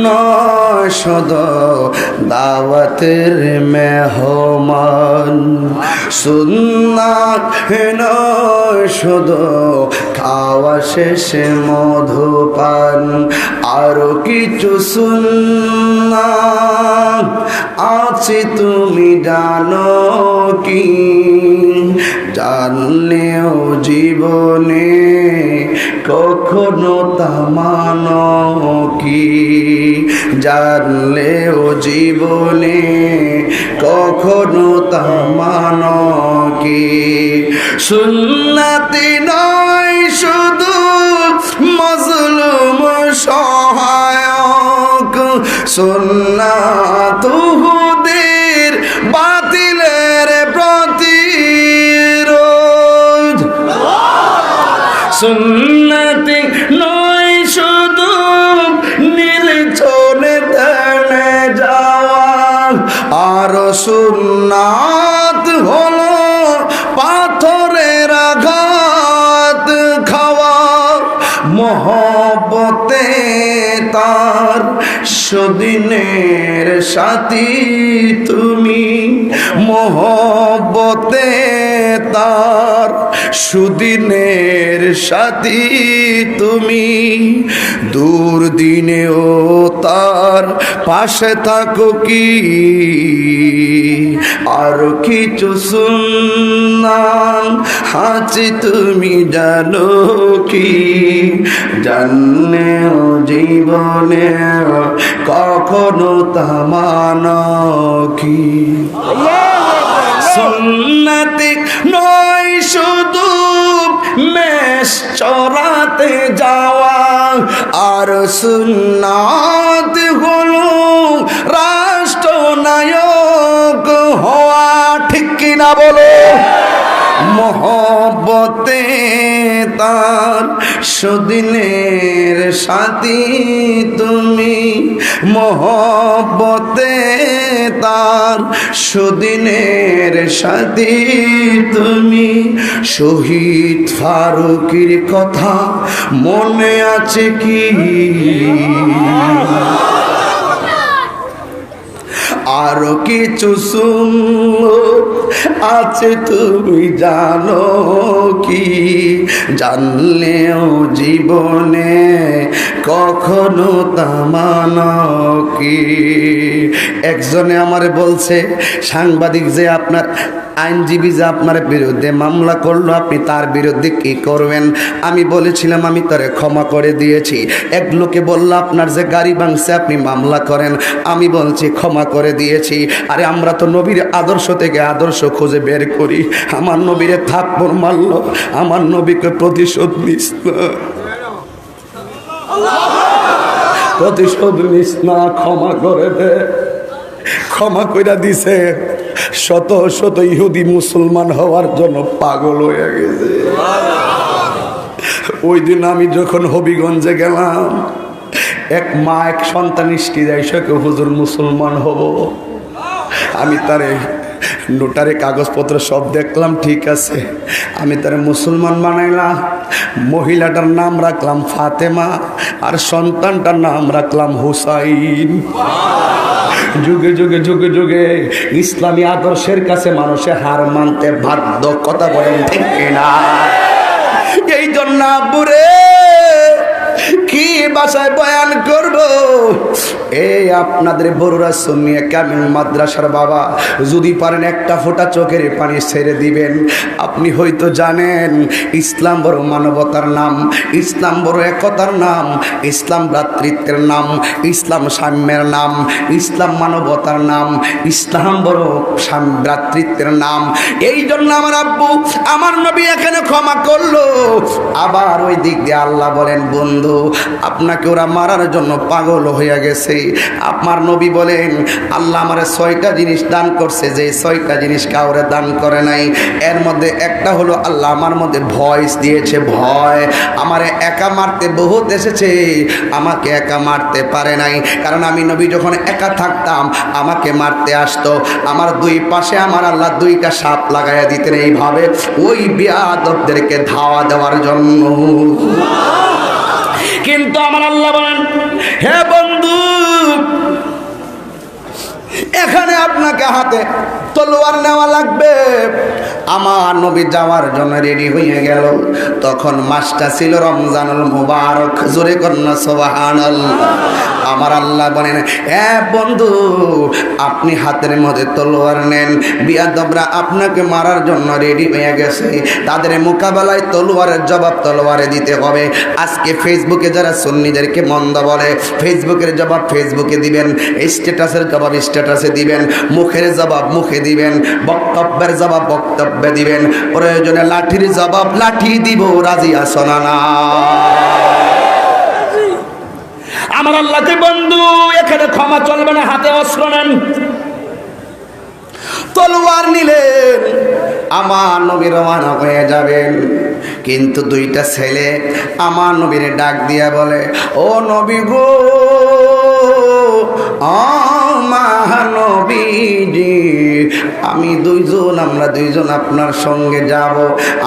নয় শুধু দাওয়াতের মেহমান, সুন্নাত নয় শুধু খাওয়া শেষে মধুপান, আরো কিছু সুন্নাত আছে তুমি জানো কি? জানলেও জীবনে কখনো তা মানো কি? জানলেও জীবনে কখনো তা মানো কি? সুন্নাতি নয় শুধু মজলুম সহায়ক, সুন্নাত হুদের বাতিলের প্রতিরোধ। সুন্নতি নয় শুধু নির্জনে ধ্যানে যাওয়া, আর সুন্নাত হলো পাথরের আঘাত খাওয়া। মহব্বতে তার সুদিনের সাথী তুমি, মহব্বতে তার সুদিনের সাথী তুমি, দুর্দিনেও তার পাশে থাকো কি? আর কিছু সুন্নাত আছে তুমি জানো কি? জানলেও জীবনে কখনো তা মানো কি? সুন্নতি নয় শুধু মেষ চড়াতে যাওয়া, আর সুন্নাত হলো রাষ্ট্রনায়ক হওয়া। ঠিক কিনা বলো? মহব্বতে তার সুদিনের সাথী তুমি, মহব্বতে তার সুদিনের সাথী তুমি। শহীদ ফারুকের কথা মনে আছে কি? আরো কিছু সুন্নত আছে তুমি জানো কি? জানলেও জীবনে কখনো তা মানো কি? একজনে আমারে বলছে, সাংবাদিক যে আপনার আইনজীবী যে আপনার বিরুদ্ধে মামলা করলো, আপনি তার বিরুদ্ধে কি করবেন? আমি বলেছিলাম আমি তারে ক্ষমা করে দিয়েছি। এক লোকে বলল, আপনার যে গাড়ি ভাঙছে আপনি মামলা করেন। আমি বলছি ক্ষমা করে দিয়েছি। আরে আমরা তো নবীর আদর্শ থেকে আদর্শ খুঁজে বের করি। আমার নবীরে থাপ্পড় মারলো, আমার নবীকে প্রতিশোধ নিস না, প্রতিশোধ নিস না, ক্ষমা করে দে। ক্ষমা কইরা দিছে। শত শত ইহুদি মুসলমান হওয়ার জন্য পাগল হয়ে গেছে। ওই দিন আমি যখন হবিগঞ্জে গেলাম, এক মা এক সন্তান ইষ্টি যায় সে হুজুর মুসলমান হব। আমি তারে নোটারে কাগজপত্র সব দেখলাম, ঠিক আছে। আমি তারে মুসলমান বানাইলাম। মহিলাটার নাম রাখলাম ফাতেমা, আর সন্তানটার নাম রাখলাম হুসাইন। যুগে যুগে যুগে যুগে ইসলামী আদর্শের কাছে মানুষে হার মানতে বাধ্য। কথা বলেন ঠিক কিনা? এই জন্য আব্বুরে কি বাসায় বয়ান করব? এই আপনাদের বড়রা সুন্নিয়া কামিল মাদ্রাসার বাবা, যদি পারেন একটা ফোঁটা চোখের পানি ছেড়ে দিবেন। আপনি হয়তো জানেন ইসলাম বড় মানবতার নাম, ইসলাম বড় একতার নাম, ইসলাম ভ্রাতৃত্বের নাম, ইসলাম সাম্যের নাম, ইসলাম মানবতার নাম, ইসলাম বড় ভ্রাতৃত্বের নাম। এই জন্য আমার আব্বু আমার নবী এখানে ক্ষমা করলো। আবার ওই দিক দিয়ে আল্লাহ বলেন, বন্ধু আপনাকে ওরা মারার জন্য পাগল হয়ে গেছে। আপনার নবী বলেন, আল্লাহ আমারে 6টা জিনিস দান করছে, যে 6টা জিনিস কাউরে দান করে নাই। এর মধ্যে একটা হলো আল্লাহ আমার মধ্যে ভয়েস দিয়েছে, ভয়। আমারে একা মারতে বহুত এসেছে, আমাকে একা মারতে পারে নাই। কারণ আমি নবী যখন একা থাকতাম আমাকে মারতে আসতো। আমার দুই পাশে আমার আল্লাহ 2টা সাপ লাগাইয়া দিতেন, এইভাবে ওই বিয়াদবদেরকে ধাওয়া দেওয়ার জন্য। কিন্তু আমার আল্লাহ বলেন, হে বন্ধু, এখানে আপনাকে হাতে তলোয়ার নেওয়া লাগবে। আমার নবী যাওয়ার জন্য রেডি হয়ে গেল। তখন মাসটা ছিল রমজানুল মুবারক। জোরে কন্যা সুবহানাল্লাহ। আমার আল্লাহ বলেন, হ্যাঁ বন্ধু, আপনি হাতের মধ্যে তলোয়ার নেন। বিয়াদবরা আপনাকে মারার জন্য রেডি হয়ে গেছে। তাদের মোকাবেলায় তলোয়ারের জবাব তলোয়ারে দিতে হবে। আজকে ফেসবুকে যারা সুন্নিদেরকে মন্দ বলে, ফেসবুকের জবাব ফেসবুকে দিবেন, স্ট্যাটাসের জবাব স্ট্যাটাসে দিবেন, মুখের জবাব মুখে দিবেন, বক্তব্যের জবাব বক্তব্যে দিবেন, প্রয়োজনে লাঠির জবাব লাঠি দিব। রাজি আছো না? আমার আল্লাহকে বন্ধু এখানে ক্ষমা চলবে না। হাতে অস্ত্র নেন, তলোয়ার নিলেন, আমার নবী রওনা হয়ে যাবেন। কিন্তু 2টা ছেলে আমার নবীর ডাক দিয়া বলে, ও নবী গো, মহানবীজি, আমরা দুইজন আপনার সঙ্গে যাব।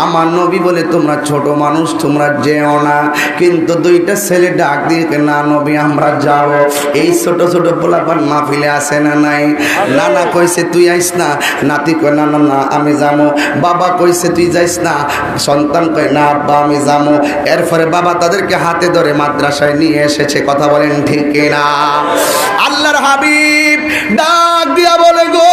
আমার নবী বলে তোমরা ছোট মানুষ, তোমরা যেও না। কিন্তু দুইটা ছেলে ডাক দিয়ে না নবী আমরা যাব। এই ছোট ছোট পোলাপান মাহফিলে আসে না নাই? নানা কইছে তুই আইস না, নাতি কয় না না না আমি যাবো, বাবা কইছে তুই যাইস না, সন্তান কয় না আব্বা আমি যাবো। এরপরে বাবা তাদেরকে হাতে ধরে মাদ্রাসায় নিয়ে এসেছে। কথা বলেন ঠিক কিনা? আল্লাহর হাবিব ডাক দিয়া বলে গো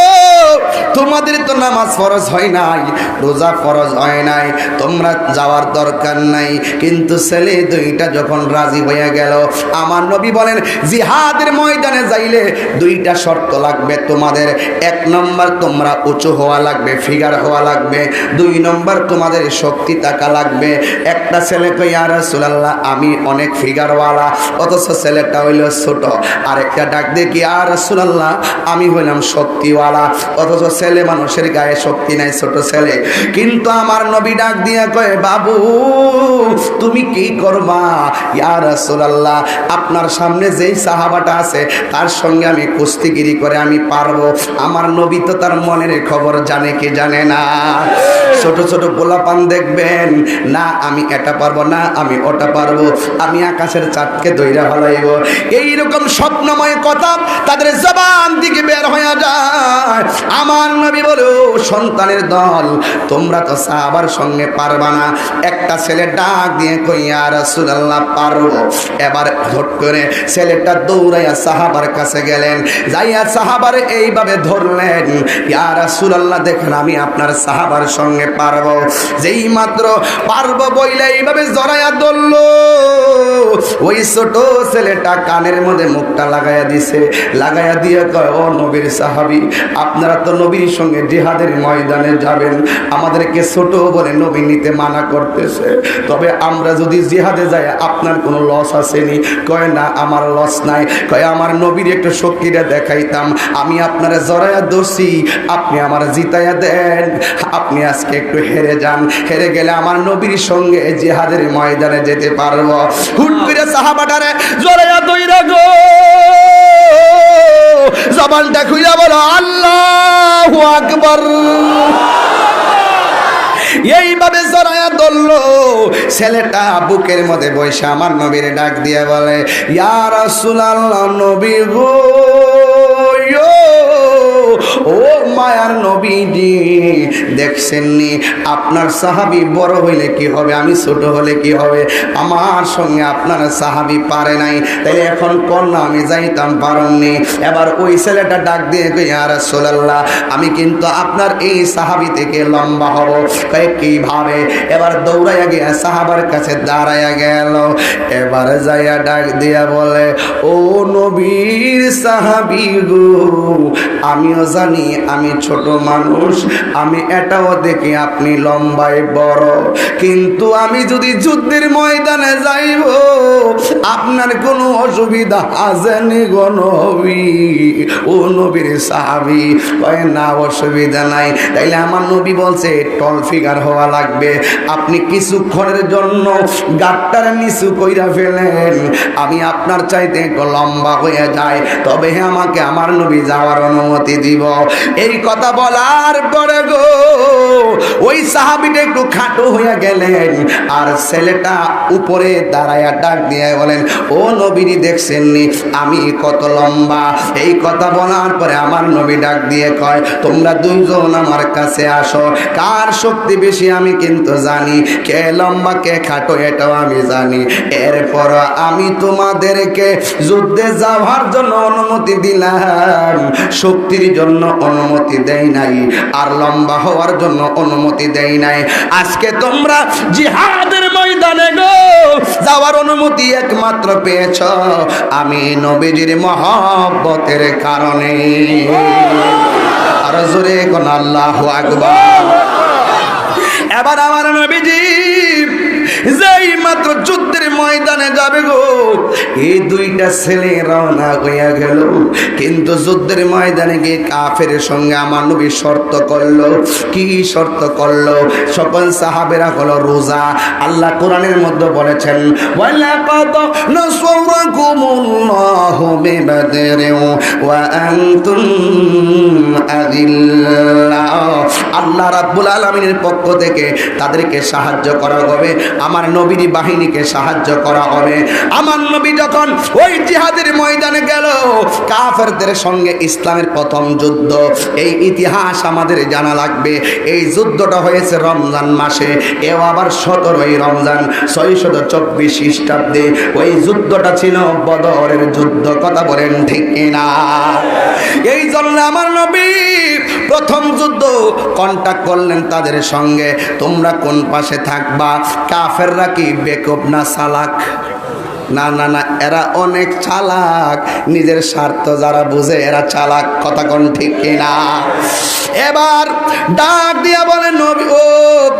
তোমাদের তো নামাজ ফরজ হয় নাই, রোজা ফরজ হয় নাই, তোমরা যাওয়ার দরকার নাই। কিন্তু ছেলে দুইটা যখন রাজি হয়ে গেল, আমার নবী বলেন জিহাদের ময়দানে যাইলে দুইটা শর্ত লাগবে তোমাদের। এক নম্বর তোমরা উঁচু হওয়া লাগবে, ফিগার হওয়া লাগবে। দুই নম্বর তোমাদের শক্তি থাকা লাগবে। একটা ছেলে কই ইয়া রাসূলুল্লাহ আমি অনেক ফিগারওয়ালা, অথচ ছেলেটা হইল ছোট। আরেকটা ডাক দিয়ে কি ইয়া রাসূলুল্লাহ আমি হইলাম শক্তিওয়ালা, অথচ ছেলে মানুষের গায়ে শক্তি নাই, ছোট ছেলে। কিন্তু আমার নবী ডাক দিয়া কয় বাবু তুমি কি করবা? ইয়া রাসূলুল্লাহ আপনার সামনে যেই সাহাবাটা আছে তার সঙ্গে আমি কুস্তিগিরি করে আমি পারবো। আমার নবী তো তার মনের খবর জানে কি জানে না। ছোট ছোট পোলাপান দেখবেন না আমি এটা পারবো না, আমি ওটা পারবো, আমি আকাশের চাঁদকে দইরা ফেলাইব, এইরকম স্বপ্নময় কথা তাদের জবান থেকে বের হয়ে যায়। আমার নবী বলে সন্তানের দল তোমরা তো সাহাবার সঙ্গে পারবা না। একটা ছেলে ডাক দিয়ে কই ইয়া রাসূলুল্লাহ পারবো। এবার হট করে ছেলেটা দৌড়াইয়া সাহাবার কাছে গেলেন, যাইয়া সাহাবার এইভাবে ধরলেন ইয়া রাসূলুল্লাহ দেখেন আমি আপনার সাহাবার সঙ্গে পারবো। যেই মাত্র পারবো বইলে এইভাবে জড়াইয়া ধরলো, ওই ছোট ছেলেটা কানের মধ্যে মুখটা লাগাইয়া দিছে। লাগাইয়া দিয়ে কয় ও নবীর সাহাবী আপনারা তো নবীর সঙ্গে জিহাদের ময়দানে যাবেন, আমাদেরকে ছোট বলে নবী নিতে মানা করতেছে, তবে আমরা যদি জিহাদে যাই আপনার কোনো লস আসেনি? কয় না আমার লস নাই। কয় আমার নবীর একটু শক্তিটা দেখাইতাম, আমি আপনারা জড়াইয়া ধরছি, আপনি আমার জিতাইয়া দেন, আপনি আজকে একটু হেরে যান, হেরে গেলে আমার নবীর সঙ্গে জিহাদের ময়দানে যেতে পারবো। হুট করে সাহাবাটারে জড়াইয়া দইরা গো জবানটা খুইলা বলো আল্লাহু আকবার। এইভাবে জড়াইয়া ধরলো। ছেলেটা বুকের মধ্যে বসে আমার নবীর ডাক দিয়ে বলে ইয়া রাসূলুল্লাহ নবী গো, ও মায়ার নবীজি দেখছেননি আপনার সাহাবী বড় হইলে কি হবে, আমি ছোট হলে কি হবে? আমার সঙ্গে আপনার সাহাবী পারে নাই, তাই এখন কোন না আমি যাইতাম পারেননি। এবার ওই ছেলেটা ডাক দিয়ে কই ইয়া রাসূলুল্লাহ আমি কিন্তু আপনার এই সাহাবী থেকে লম্বা হব। কয় কিভাবে? এবার দৌড়াইয়া গিয়া সাহাবার কাছে দাঁড়াইয়া গেল। এবার যাইয়া ডাক দিয়া বলে ও নবীর সাহাবী গো আমিও জানি আমি ছোট মানুষ, আমি এটাও দেখি আপনি লম্বায় বড়, কিন্তু আমি যদি যুদ্ধের ময়দানে যাইব আপনার কোনো অসুবিধা আসেনি গো নবী? ও নবীর সাহাবী কয় না অসুবিধা নাই। তাইলে আমার নবী বলছে টল ফিগার হওয়া লাগবে, আপনি কিছুক্ষণের জন্য গাটটার নিচু কইরা ফেলেন, আমি আপনার চাইতে একটু লম্বা হয়ে যাই, তবে আমাকে আমার নবী যাওয়ার অনুমতি দিব। এই কথা বলার পরে গো ওই সাহাবীটা একটু খাটো হয়ে গেলেন, আর ছেলেটা উপরে দাঁড়ায়া ডাক দিয়ে বলেন ও নবীরি দেখছেননি আমি কত লম্বা? এই কথা বলার পরে আমার নবী ডাক দিয়ে কয় তোমরা দুইজন আমার কাছে আসো, কার শক্তি বেশি আমি কিন্তু জানি, কে লম্বা কে খাটো এটাও আমি জানি। এরপর আমি তোমাদেরকে যুদ্ধে যাওয়ার জন্য অনুমতি দিলাম, শক্তির জন্য অনুমতি দেই নাই, আর লম্বা হওয়ার জন্য অনুমতি দেই নাই। আজকে তোমরা জিহাদের ময়দানে গো যাওয়ার অনুমতি একমাত্র পেয়েছ আমি নবীজির মহব্বতের কারণে। আর জোরে কোন আল্লাহু আকবার। এবার আমার নবীজি যেই মাত্র যুদ্ধের ময়দানে যাবে গো। এই দুইটা ছেলে রওনা হইয়া গেল, কিন্তু যুদ্ধের ময়দানে গিয়ে কাফের সঙ্গে আমার নবী শর্ত করলো। কি শর্ত করলো? সকল সাহাবেরা হলো রোজা। আল্লাহ কোরআনের মধ্যে বলেছেন, ওয়ালাকাদ নাসারাকুমুল্লাহু বিবাদরিন ওয়া আনতুম আযিল্লা। আল্লাহ রাব্বুল আলামিনের পক্ষ থেকে তাদেরকে সাহায্য করা হবে, আমার নবীর বাহিনীকে সাহায্য করা হবে। আমার নবী যখন ওই জিহাদের ময়দানে গেল, কাফেরদের সঙ্গে ইসলামের প্রথম যুদ্ধ, এই ইতিহাস আমাদের জানা লাগবে। এই যুদ্ধটা হয়েছে রমজান মাসে, এও আবার 17ই রমজান 624 খ্রিস্টাব্দে। ওই যুদ্ধটা ছিল বদরের যুদ্ধ। কথা বলেন ঠিক কিনা? এই জন্য আমার নবী প্রথম যুদ্ধ কন্টাক্ট করলেন তাদের সঙ্গে, তোমরা কোন পাশে থাকবা? কাফেররা কি বেকুব না চালাক? না না না, এরা অনেক চালাক। নিজের স্বার্থ যারা বুঝে এরা চালাক। কথা কোন ঠিক কিনা? এবার ডাক দিয়া বলে, নবী ও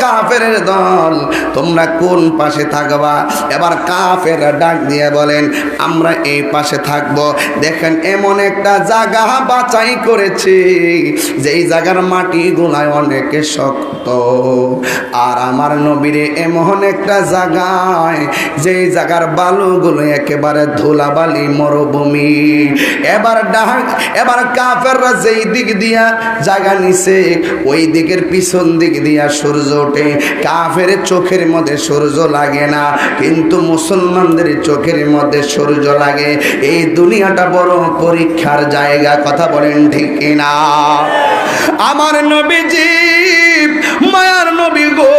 কাফেরের দল, তোমরা কোন পাশে থাকবা? এবার কাফেররা ডাক দিয়ে বলেন, আমরা এই পাশে থাকব। দেখেন এমন একটা জায়গা বাছাই করেছি যেই জায়গার মাটি গুলায় অনেক শক্ত, আর আমার নবীরে এমন একটা জায়গায় যেই জায়গার বালুগুলো একেবারে ধুলাবালি মরুভূমি। এবার কাফেররা যেই দিক দিয়া জায়গা নিছে, ওই দিকের পিছন দিক দিয়া সূর্য ওঠে। কাফের চোখের মধ্যে সূর্য লাগে না, কিন্তু মুসলমানদের চোখের মধ্যে সূর্য লাগে। এই দুনিয়াটা বড় পরীক্ষার জায়গা। কথা বলেন ঠিক কিনা? আমার নবীজি মায়ার নবী গো,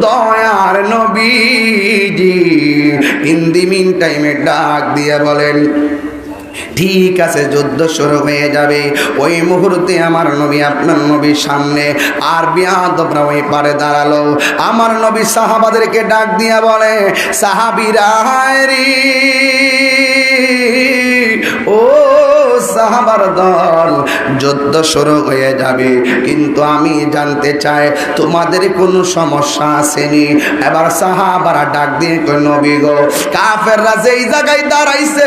দয়ার নবীজি ইন দি মিন টাইমে ডাক দিয়ে বলেন, ঠিক আছে যুদ্ধ শুরু হয়ে যাবে। ওই মুহূর্তে আমার নবী আপনার নবীর সামনে আর বিয়াদবরা ওই পারে দাঁড়ালো। আমার নবী সাহাবাদেরকে ডাক দিয়া বলে, সাহাবীরা রে, ও সাহাবার দল, যুদ্ধ শুরু হয়ে যাবে, কিন্তু আমি জানতে চাই তোমাদের কোনো সমস্যা আসেনি? এবার সাহাবারা ডাক দিয়ে কই, নবী গো, কাফেররা যেই জায়গায় দাঁড়াইছে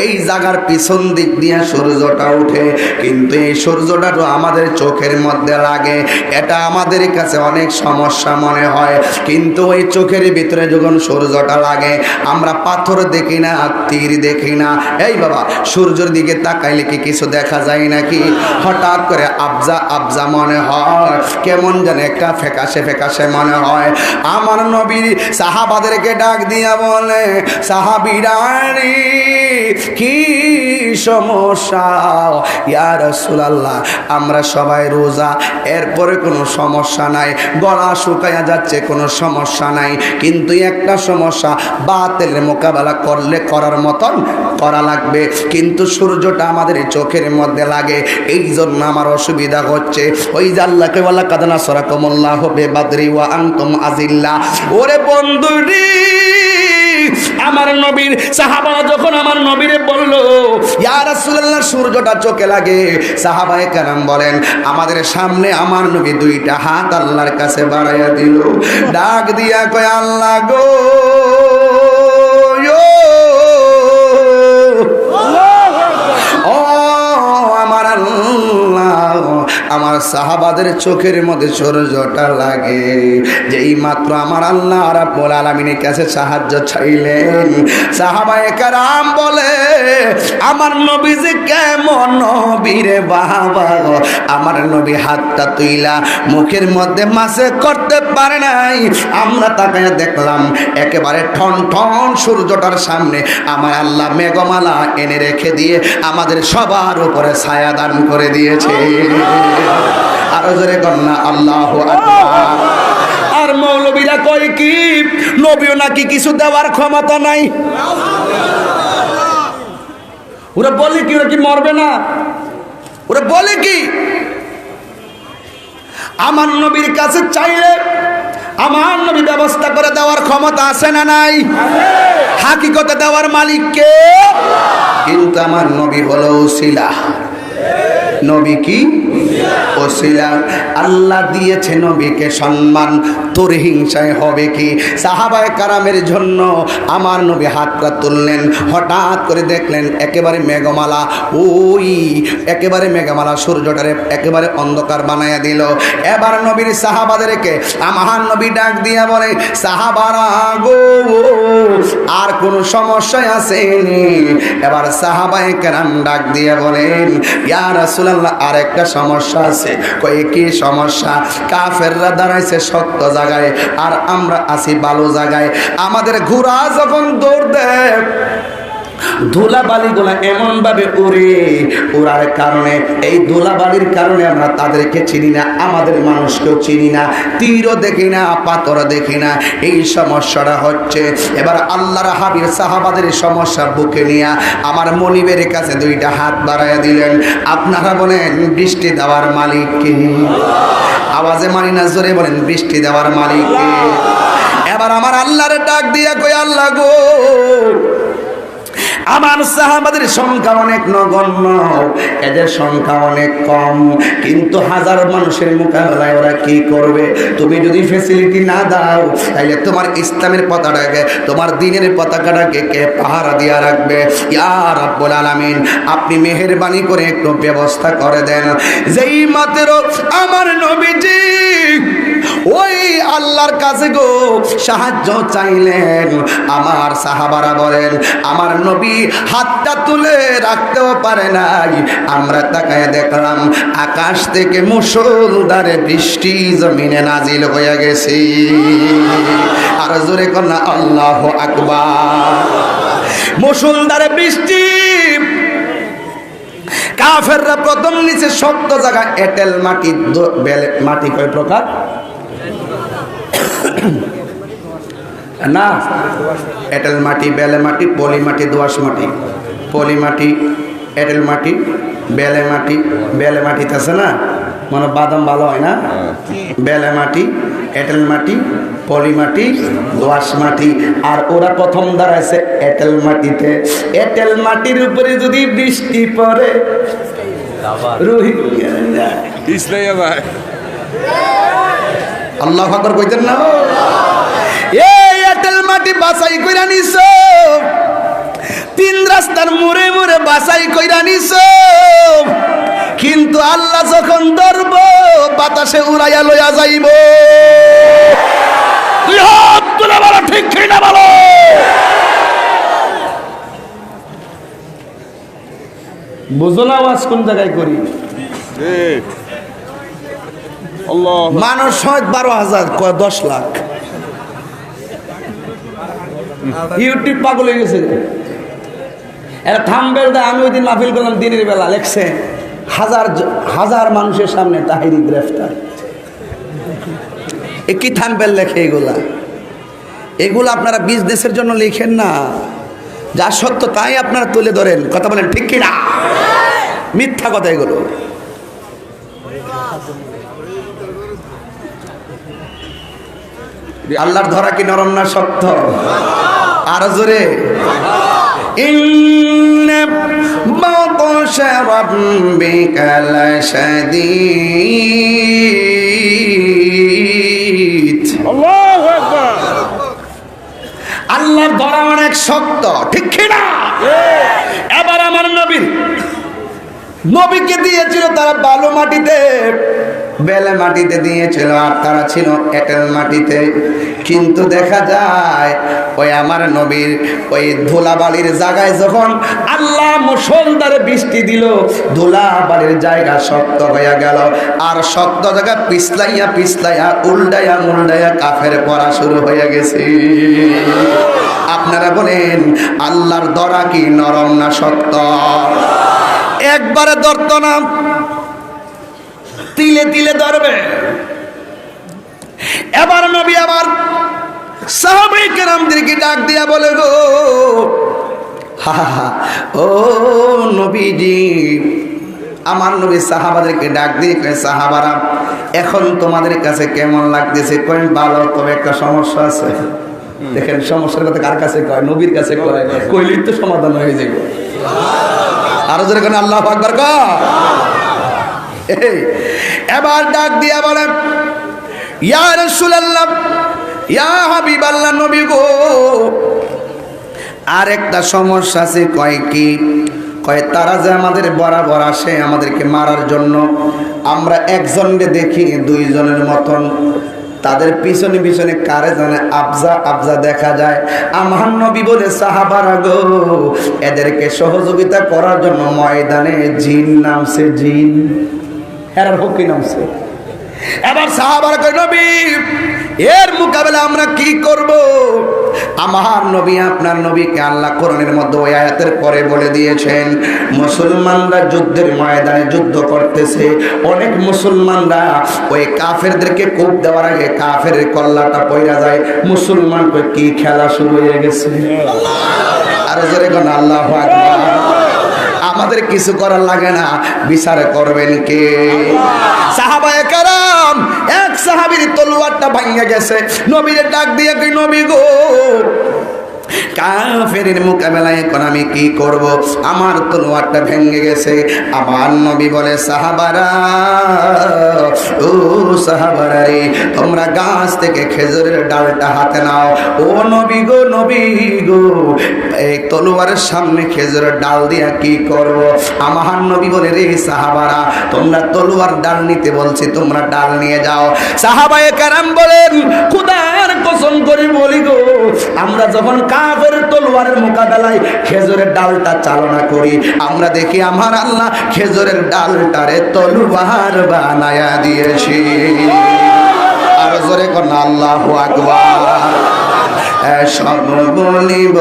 এই জায়গার পিছন দিক দিয়ে সূর্যটা ওঠে, কিন্তু এই সূর্যটা তো আমাদের চোখের মধ্যে লাগে, এটা আমাদের কাছে অনেক সমস্যা মনে হয়। কিন্তু ওই চোখের ভিতরে যখন সূর্যটা লাগে, আমরা পাথর দেখি না, তীর দেখি না। এই বাবা, সূর্যের দিকে তাকাইলে কি কিছু দেখা যায় নাকি? হঠাৎ করে আবজা আবজা মনে হয়, কেমন যেন একটা ফ্যাকাশে ফ্যাকাশে মনে হয়। আমার নবী সাহাবাদেরকে ডাক দিয়া বলে, সাহাবীরা রে, কি সমস্যা? ইয়া রাসূলুল্লাহ, আমরা সবাই রোজা, এরপরে কোনো সমস্যা নাই, গলা শুকায়া যাচ্ছে, কোনো সমস্যা নাই, কিন্তু একটা সমস্যা, বাতিলের মোকাবেলা করলে করার মতন করা লাগবে, কিন্তু সূর্যটা আমাদের চোখের মধ্যে লাগে, এই জন্য আমার অসুবিধা হচ্ছে। ওই যে আল্লাহকে বলা, কাদ নাসারাকুমুল্লাহু বিবাদরি ওয়া আনতুম আযিল্লা। ওরে বন্ধুরি, আমার নবীর সাহাবারা যখন আমার নবীরে বলল, ইয়া রাসূলুল্লাহ সূর্যটা চোখে লাগে, সাহাবায়ে কেরাম বলেন, আমাদের সামনে আমার নবী দুইটা হাত আল্লাহর কাছে বাড়াইয়া দিল, ডাক দিয়া কয়, আল্লাহ গো, ও আমার আল্লাহ, আমার সাহাবাদের চোখের মধ্যে সূর্যটা লাগে। যেই মাত্র আমার আল্লাহ রাব্বুল আলামিনের কাছে সাহায্য চাইলেন, সাহাবায়ে কেরাম বলে, আমার নবী যে কেমন নবী রে বাবা, আমার নবী হাতটা তুইলা মুখের মধ্যে মাসে করতে পারে নাই। আমরা তাকায়া দেখলাম একেবারে ঠন ঠন সূর্যটার সামনে আমার আল্লাহ মেঘমালা এনে রেখে দিয়ে আমাদের সবার উপরে ছায়া দান করে দিয়েছে। আরো জোরে কন্যা আল্লাহু আকবার। আর মৌলবীরা কয় কি, নবীও নাকি কিছু দেওয়ার ক্ষমতা নাই। ওরা বলে কি, ওরা কি মরবে না? ওরা বলে কি, আমার নবীর কাছে চাইলে আমার নবী ব্যবস্থা করে দেওয়ার ক্ষমতা আছে না নাই? হাকিকতে দেওয়ার মালিক কে? কিন্তু আমার নবী হলো উসিলা। নবী কি? ওসিলা। আল্লাহ দিয়েছে নবীকে সম্মান, তোর হিংসায় হবে কি? সাহাবায়ে কারামের জন্য আমার নবী হাতটা তুললেন, হঠাৎ করে দেখলেন একেবারে মেঘমালা, ওই একেবারে মেঘমালা সূর্যটারে একেবারে অন্ধকার বানাইয়া দিল। এবার নবীর সাহাবাদেরকে আমার নবী ডাক দিয়া বলে, সাহাবারা গো, আর কোন সমস্যায় আসেনি? এবার সাহাবায়ে কেরাম ডাক দিয়ে বলেন, ইয়া রাসূলুল্লাহ, আর একটা সমস্যা আছে। কই কি সমস্যা? কাফেররা দাঁড়াইছে শক্ত জায়গায়, আর আমরা আছি ভালো জায়গায়। আমাদের ঘোড়া যখন দৌড় দেয়, ধুলাবালিগুলা এমন ভাবে উড়ার কারণে, এই ধুলাবালির কারণে আমরা তাদেরকে চিনি না, আমাদের মানুষকেও চিনি না, তীরও দেখি না, পাথর দেখি না। এই সমস্যাটা হচ্ছে। এবার আল্লাহর হাবিব সাহাবাদের সমস্যা বুকে নিয়ে আমার মনিবের কাছে দুইটা হাত বাড়াইয়া দিলেন। আপনারা বলেন বৃষ্টি দেওয়ার মালিক কে? আওয়াজে মানি না, জোরে বলেন বৃষ্টি দেওয়ার মালিক কে? এবার আমার আল্লাহর ডাক দিয়া কই, আল্লাহ গো, আমার সাহাবাদের সংখ্যা অনেক নগণ্য, এদের সংখ্যা অনেক কম, কিন্তু হাজার মানুষের মোকাবেলায় ওরা কি করবে? তুমি যদি ফ্যাসিলিটি না দাও, তাহলে তোমার ইসলামের পতাকাটাকে, তোমার দ্বীনের পতাকাটাকে কে পাহারা দিয়া রাখবে? ইয়া রাব্বুল আলামিন, আপনি মেহেরবানি করে একটু ব্যবস্থা করে দেন। যেই মাত্র আমার নবীজি ওই আল্লাহর কাছে গো সাহায্য চাইলেন, আমার সাহাবারা বলেন আমার নবী হাতটা তুলে রাখতেও পারে নাই। আমরা তাকায় দেখলাম আকাশ থেকে মুষলধারে বৃষ্টি জমিনে নাজিল হয়ে গেছে। আর জোরে কন্যা আল্লাহু আকবার। মুষলধারে বৃষ্টি। কাফেররা প্রথম নিচে শক্ত জায়গা এঁটেল মাটি, মাটি কয় প্রকার না? এঁটেল মাটি, বেলে মাটি, পলি মাটি, দোআঁশ মাটি। পলি মাটি, এঁটেল মাটি, বেলে মাটি। বেলে মাটিতে আছে না, মানে বাদাম ভালো হয় না? বেলে মাটি, এঁটেল মাটি, পলি মাটি, দোআঁশ মাটি। আর ওরা প্রথম দাঁড়াইছে এঁটেল মাটিতে। এঁটেল মাটির উপরে যদি বৃষ্টি পড়ে, আল্লাহু আকবার কইতেন না? এই এঁটেল মাটি বাছাই কইরা নিছো, তিন রাস্তার মোড়ে মোড়ে বাছাই কইরা নিছো, কিন্তু আল্লাহ যখন ধরব বাতাসে উড়াইয়া লইয়া যাইব। তুই হাত তুলে বলো ঠিক কি না বলো? বুঝো না আওয়াজ কোন জায়গায় করি? মানুষ হয় 12,000, 10 লাখ। ইউটিউব পাগল হয়ে গেছে। এরা থাম্বেল দেয়। আমি ওই দিন মাহফিল করলাম দিনের বেলা, লেখছে হাজার হাজার মানুষের সামনে তাহিরি গ্রেফতার। এ কি থাম্বেল লেখে এগুলা? এগুলো আপনারা বিজনেসের জন্য লিখেন না, যা সত্য তাই আপনারা তুলে ধরেন। কথা বলেন ঠিক কি না? মিথ্যা কথা এগুলো। আল্লাহর ধরা কি নরম না শক্ত? আর জোরে ইন্না বাতাশা রাব্বিকা লাশাদীদ। আল্লাহু আকবার। আল্লাহর ধরা অনেক শক্ত, ঠিক কি না? এবার আমার নবীকে দিয়েছিল তারা বালু মাটিতে, বেলে মাটিতে দিয়েছিল, আর তারা ছিল এঁটেল মাটিতে। কিন্তু দেখা যায় ওই আমার নবীর ওই ধুলাবালির জায়গায় যখন আল্লাহ মুষলধারে বৃষ্টি দিল, ধুলাবালির জায়গা শক্ত হয়ে গেল। আর শক্ত জায়গা পিছলাইয়া পিছলাইয়া উল্টাইয়া মুল্টাইয়া কাফের পড়া শুরু হয়ে গেছে। আপনারা বলেন আল্লাহর ধরা কি নরম না শক্ত? একবারে ধরত না, তিলে তিলে ধরবে। এবার নবী আবার সাহাবায়ে কেরামদেরকে ডাক দিয়া বলে গো, ও নবীজি, আমার নবী সাহাবাদেরকে ডাক দিয়ে কয়, সাহাবারা এখন তোমাদের কাছে কেমন লাগতেছে? কয় ভালো, তবে একটা সমস্যা আছে। দেখেন সমস্যার কথা কার কাছে কয়? নবীর কাছে কয়। কইলেই তো সমাধান হয়ে যাবে। আরো জোরে কোন আল্লাহু আকবার কয়। এই এবার ডাক দিয়া বলেন, ইয়া রাসূলুল্লাহ, ইয়া হাবিবাল্লাহ, নবী গো, আর একটা সমস্যা আছে। কয় কি? কয় তারা যে আমাদের বরাবর আসে আমাদেরকে মারার জন্য, আমরা একজনকে দেখি দুইজনের মতন, তাদের পিছনে পিছনে কারে জানে আবজা আবজা দেখা যায়। আমার নবী বলে, সাহাবারা গো, এদেরকে সহযোগিতা করার জন্য ময়দানে জিন নামছে, জিন হেরার হকি নামছে। এবার সাহাবারা কয়, নবী এর মোকাবেলা আমরা কি করব? আমার নবী, আপনার নবীকে আল্লাহ কোরআনের মধ্যে ওই আয়াতের পরে বলে দিয়েছেন, মুসলমানরা যুদ্ধের ময়দানে যুদ্ধ করতেছে, অনেক মুসলমানরা ওই কাফেরদেরকে কোপ দেওয়ার আগে কাফের কল্লাটা পয়রা যায়, মুসলমান কই কি খেলা শুরু হয়ে গেছে। আর জোরে কোন আল্লাহু আকবার। আমাদের কিছু করার লাগে না, বিচার করবেন কে? সাহাবায়ে কেরাম, এক সাহাবীর তলোয়ারটা ভাঙা গেছে, নবীর ডাক দিয়ে কই, নবী গো, কাফেরের মোকাবেলায় এখন আমি কি করব? আমার তলোয়ারটা ভেঙে গেছে। আমার নবী বলে, সাহাবারা, ও সাহাবারা রে, তোমরা গাছ থেকে খেজুরের ডালটা হাতে নাও। ও নবী গো, নবী গো, এই তলোয়ারের সামনে খেজুরের ডাল দিয়া কি করব? আমার নবী বলে, রে সাহাবারা, তোমরা তলোয়ার ডাল নিতে বলছি, তোমরা ডাল নিয়ে যাও। সাহাবায়ে কেরাম বলেন, খোদার কসম করে বলি গো, আমরা যখন কাফের তলোয়ারের মোকাবেলায় খেজুরের ডালটা চালনা করি, আমরা দেখি আমার আল্লাহ খেজুরের ডালটারে তলোয়ার বানায়া দিয়েছি। আর জোরে কোন আল্লাহু আকবার। সব বলিব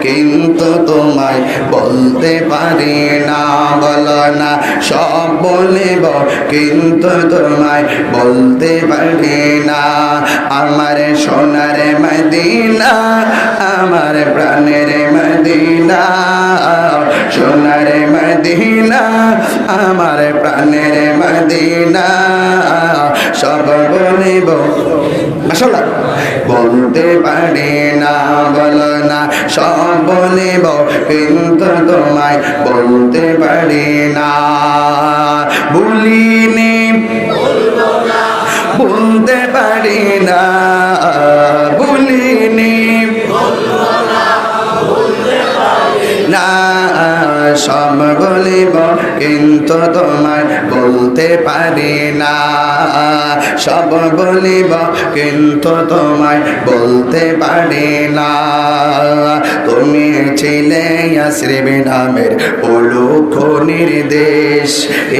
কিন্তু তোমায় বলতে পারি না, বলো না। সব বলিব কিন্তু তোমায় বলতে পারি না। আমার সোনার মদিনা, আমার প্রাণের মদিনা, সোনার মদিনা, আমার প্রাণের মদিনা, সব বলিব আসলে বলতে পারি না, বলো না। সব বলিব কিন্তু তোমায় বলতে পারি না। ভুলিনি, বলতে পারি না, ভুলিনি না। সব বলিব কিন্তু তোমায় বলতে পারি না, সব বলিব কিন্তু তোমায় বলতে পারি না। তুমি ছিলে ইয়াসরিব নামের অলৌক নির্দেশ,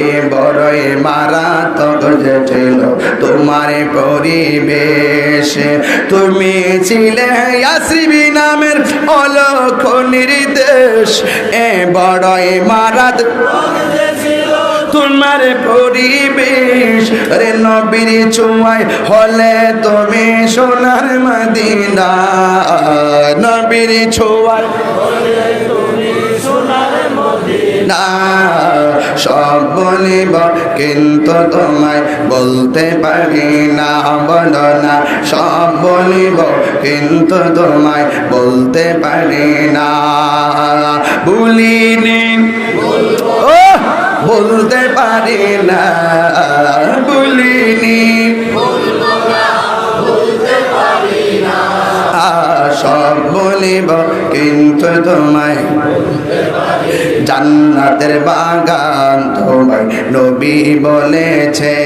এ বড়ই মারাত্মক যে ছিল তোমার পরিবেশ। তুমি ছিলে ইয়াসরিব নামের অলৌক নির্দেশ, এ বড়ই মারাত্মক তোমার পরিবেশ। রে নবীর ছোঁয়ায় হলে তুমি সোনার মদিনা, নবীর ছোঁয়ায় হলে তুমি সোনার মদিনা। সব বলিব কিন্তু তোমায় বলতে পারি না, বলো না। সব বলিব কিন্তু তোমায় বলতে পারি না। ভুলিনি, বলতে পারি না, ভুলিনি, সব বলিব কিন্তু তোমায়। জান্নাতের বাগান তোমায় নবী বলেছে,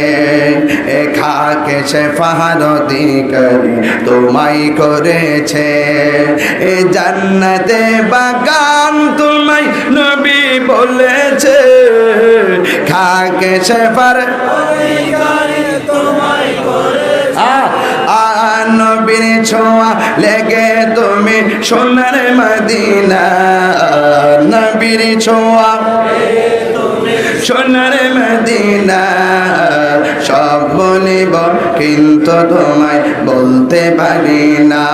এ খাকে সে ফাহারতি করি তোমায় করেছে। এ জান্নাতে বাগান তোমায় নবী বলেছে, খাকে সে ফাহারতি করি তোমায় করেছে। নবীর ছোঁয়া লেগে তুমি সোনার মদিনা, নবীর ছোঁয়া সোনার মদিনা। সব বলিব কিন্তু তোমায় বলতে পারি না,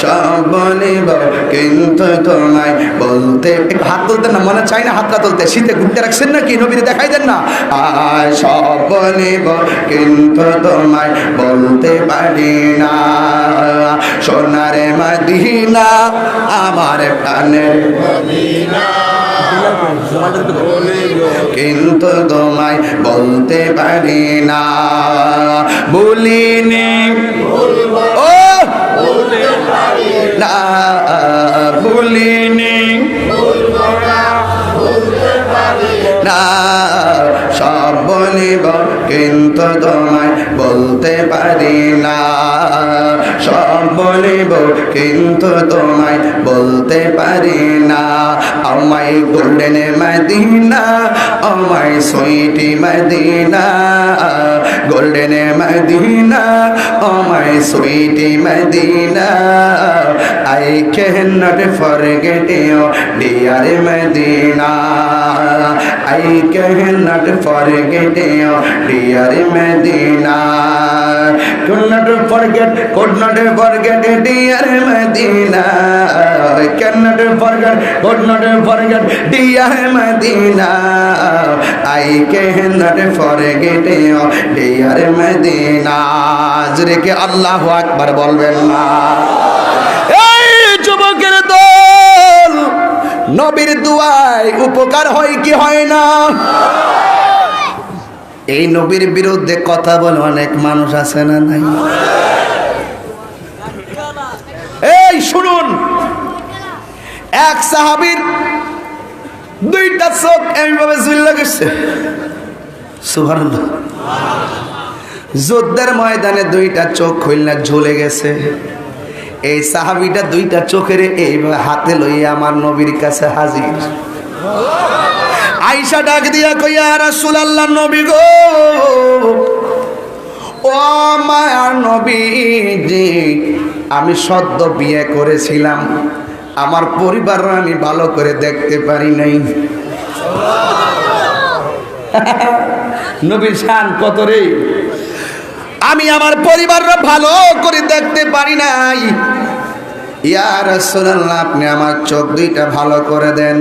সব বলিব কিন্তু তোমায় বলতে। হাত তুলতে না, মনে চাই না হাতটা তুলতে, শীতে ঘুরতে রাখছেন নাকি, নবীর দেখাই দেন না। আর সব বলিব কিন্তু তোমায় বলতে পারি না, সোনার মদিনা, আমার প্রাণের মদিনা। কিন্তু তোমায় বলতে পারি না, বলিনি ও না, বলিনি না, সব বলিব কিন্তু তোমায় বলতে পারি না, সব বলিব কিন্তু তোমায় বলতে পারি না। আমায় গোল্ডেন মদিনা, আমায় সুইটি মদিনা, গোল্ডেন মদিনা, আমায় sweetie Medina, I cannot forget you, dear Medina, I cannot forget you, dear Medina, could not forget, dear Medina, I cannot forget, could not forget, dear Medina, I cannot forget you, dear Medina। জোরে কে আল্লাহু আকবার বলবেন না? এই যুবকের দল, নবীর দুআয় উপকার হয় কি হয় না? এই নবীর বিরুদ্ধে কথা বলে অনেক মানুষ আছে না নাই? এই শুনুন, এক সাহাবীর দুইটা চোখ এইভাবে জ্বলে গেছে, সুবহানাল্লাহ। যুদ্ধের ময়দানে দুইটা চোখ খুলনা ঝুলে গেছে। এই সাহাবীটা দুইটা চোখের এইভাবে হাতে লইয়া আমার নবীর কাছে হাজির। আয়েশা ডাক দিয়া কই, ইয়া রাসূলুল্লাহ, নবী গো, ও মায়ার নবীজি, আমি সদ্য বিয়ে করেছিলাম, আমার পরিবার আমি ভালো করে দেখতে পারি নাই। নবীর শান কত রে! আমি আমার পরিবাররা ভালো করে দেখতে পারি নাই। ইয়া রাসূলুল্লাহ, আপনি আমার চোখ দুইটা ভালো করে দেন।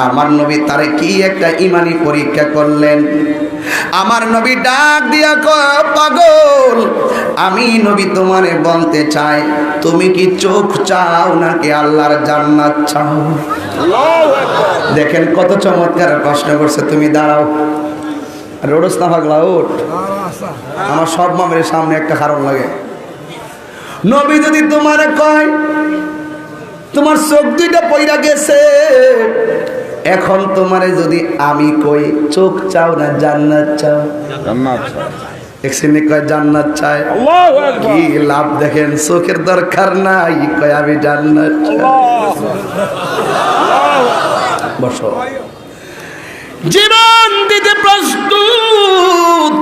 আমার নবী তারে কি একটা ঈমানি পরীক্ষা করলেন। আমার নবী ডাক দিয়া কয়, পাগল, আমি নবী তোমারে বলতে চাই, তুমি কি চোখ চাও নাকি আল্লাহর জান্নাত চাও? দেখেন কত চমৎকার প্রশ্ন করছে। তুমি দাঁড়াও, রোডস না পাগলা, ওঠ। আমার সব মামের সামনে একটা কারণ লাগে। নবী যদি তোমারে কয় তোমার চোখ দুইটা পইরা গেছে, এখন তোমারে যদি আমি কই চোখ চাও না জান্নাত চাও? জান্নাত চাই। একসিনে কয় জান্নাত চাই, কি লাভ দেখেন, চোখের দরকার নাই, কয় আমি জান্নাত চাই। বসো। জীবন দিতে প্রস্তুত,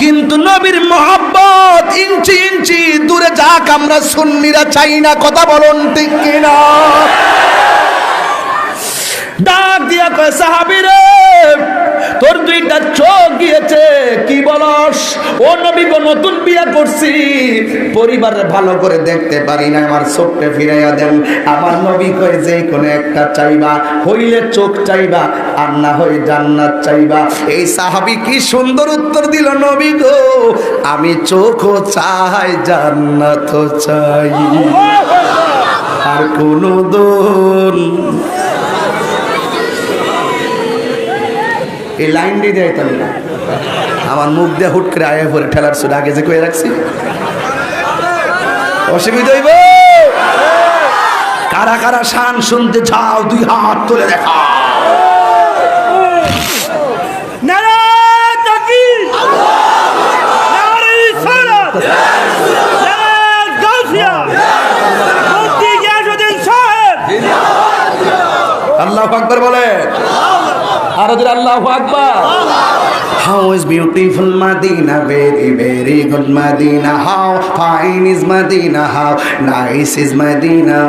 কিন্তু নবীর মহব্বত ইঞ্চি ইঞ্চি দূরে যাক আমরা সুন্নিরা চাই না। কথা বলুন ঠিক কিনা? ডাক দিয়া কয়, সাহাবীরে, তোর দুইটা চোখ গিয়েছে, কি বলস? ও নবী গো, নতুন বিয়া করছি, পরিবারে ভালো করে দেখতে পারি না, আমার চোখটা ফিরাইয়া দেন। আমার নবী কয়, যে কোনো একটা চাইবা, হইলে চোখ চাইবা, আর না হই জান্নাত চাইবা। এই সাহাবী কি সুন্দর উত্তর দিল, নবী গো, আমি চোখও চাই, জান্নাতও চাই, আর কোনো দোল। এই লাইন দিয়ে যাইতাম না, আমার মুখ দিয়ে হুট করে আয়া পরে ঠেলার সুদ আগে যে কয়ে রাখছি। অসুবিধা হইব? কারা কারা শান শুনতে চাও, দুই হাত তুলে দেখা। আল্লাহু আকবার বলে, আর আল্লাহু আকবার। How is beautiful Medina, very very good Medina. How fine is Medina, how nice is Medina.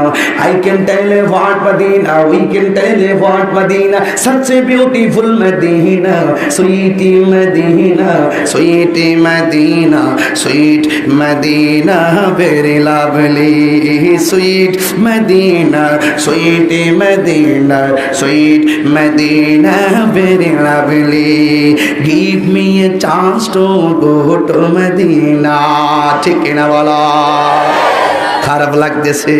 I can tell you what Medina, we can tell you what Medina. Such a beautiful Medina, sweet Medina, sweet Medina, sweet Medina, very lovely. Sweet Medina, sweet Medina, sweet Medina, very lovely. Give me a chance to go to Medina. ঠিক না বলো? খারাপ লাগতেছে?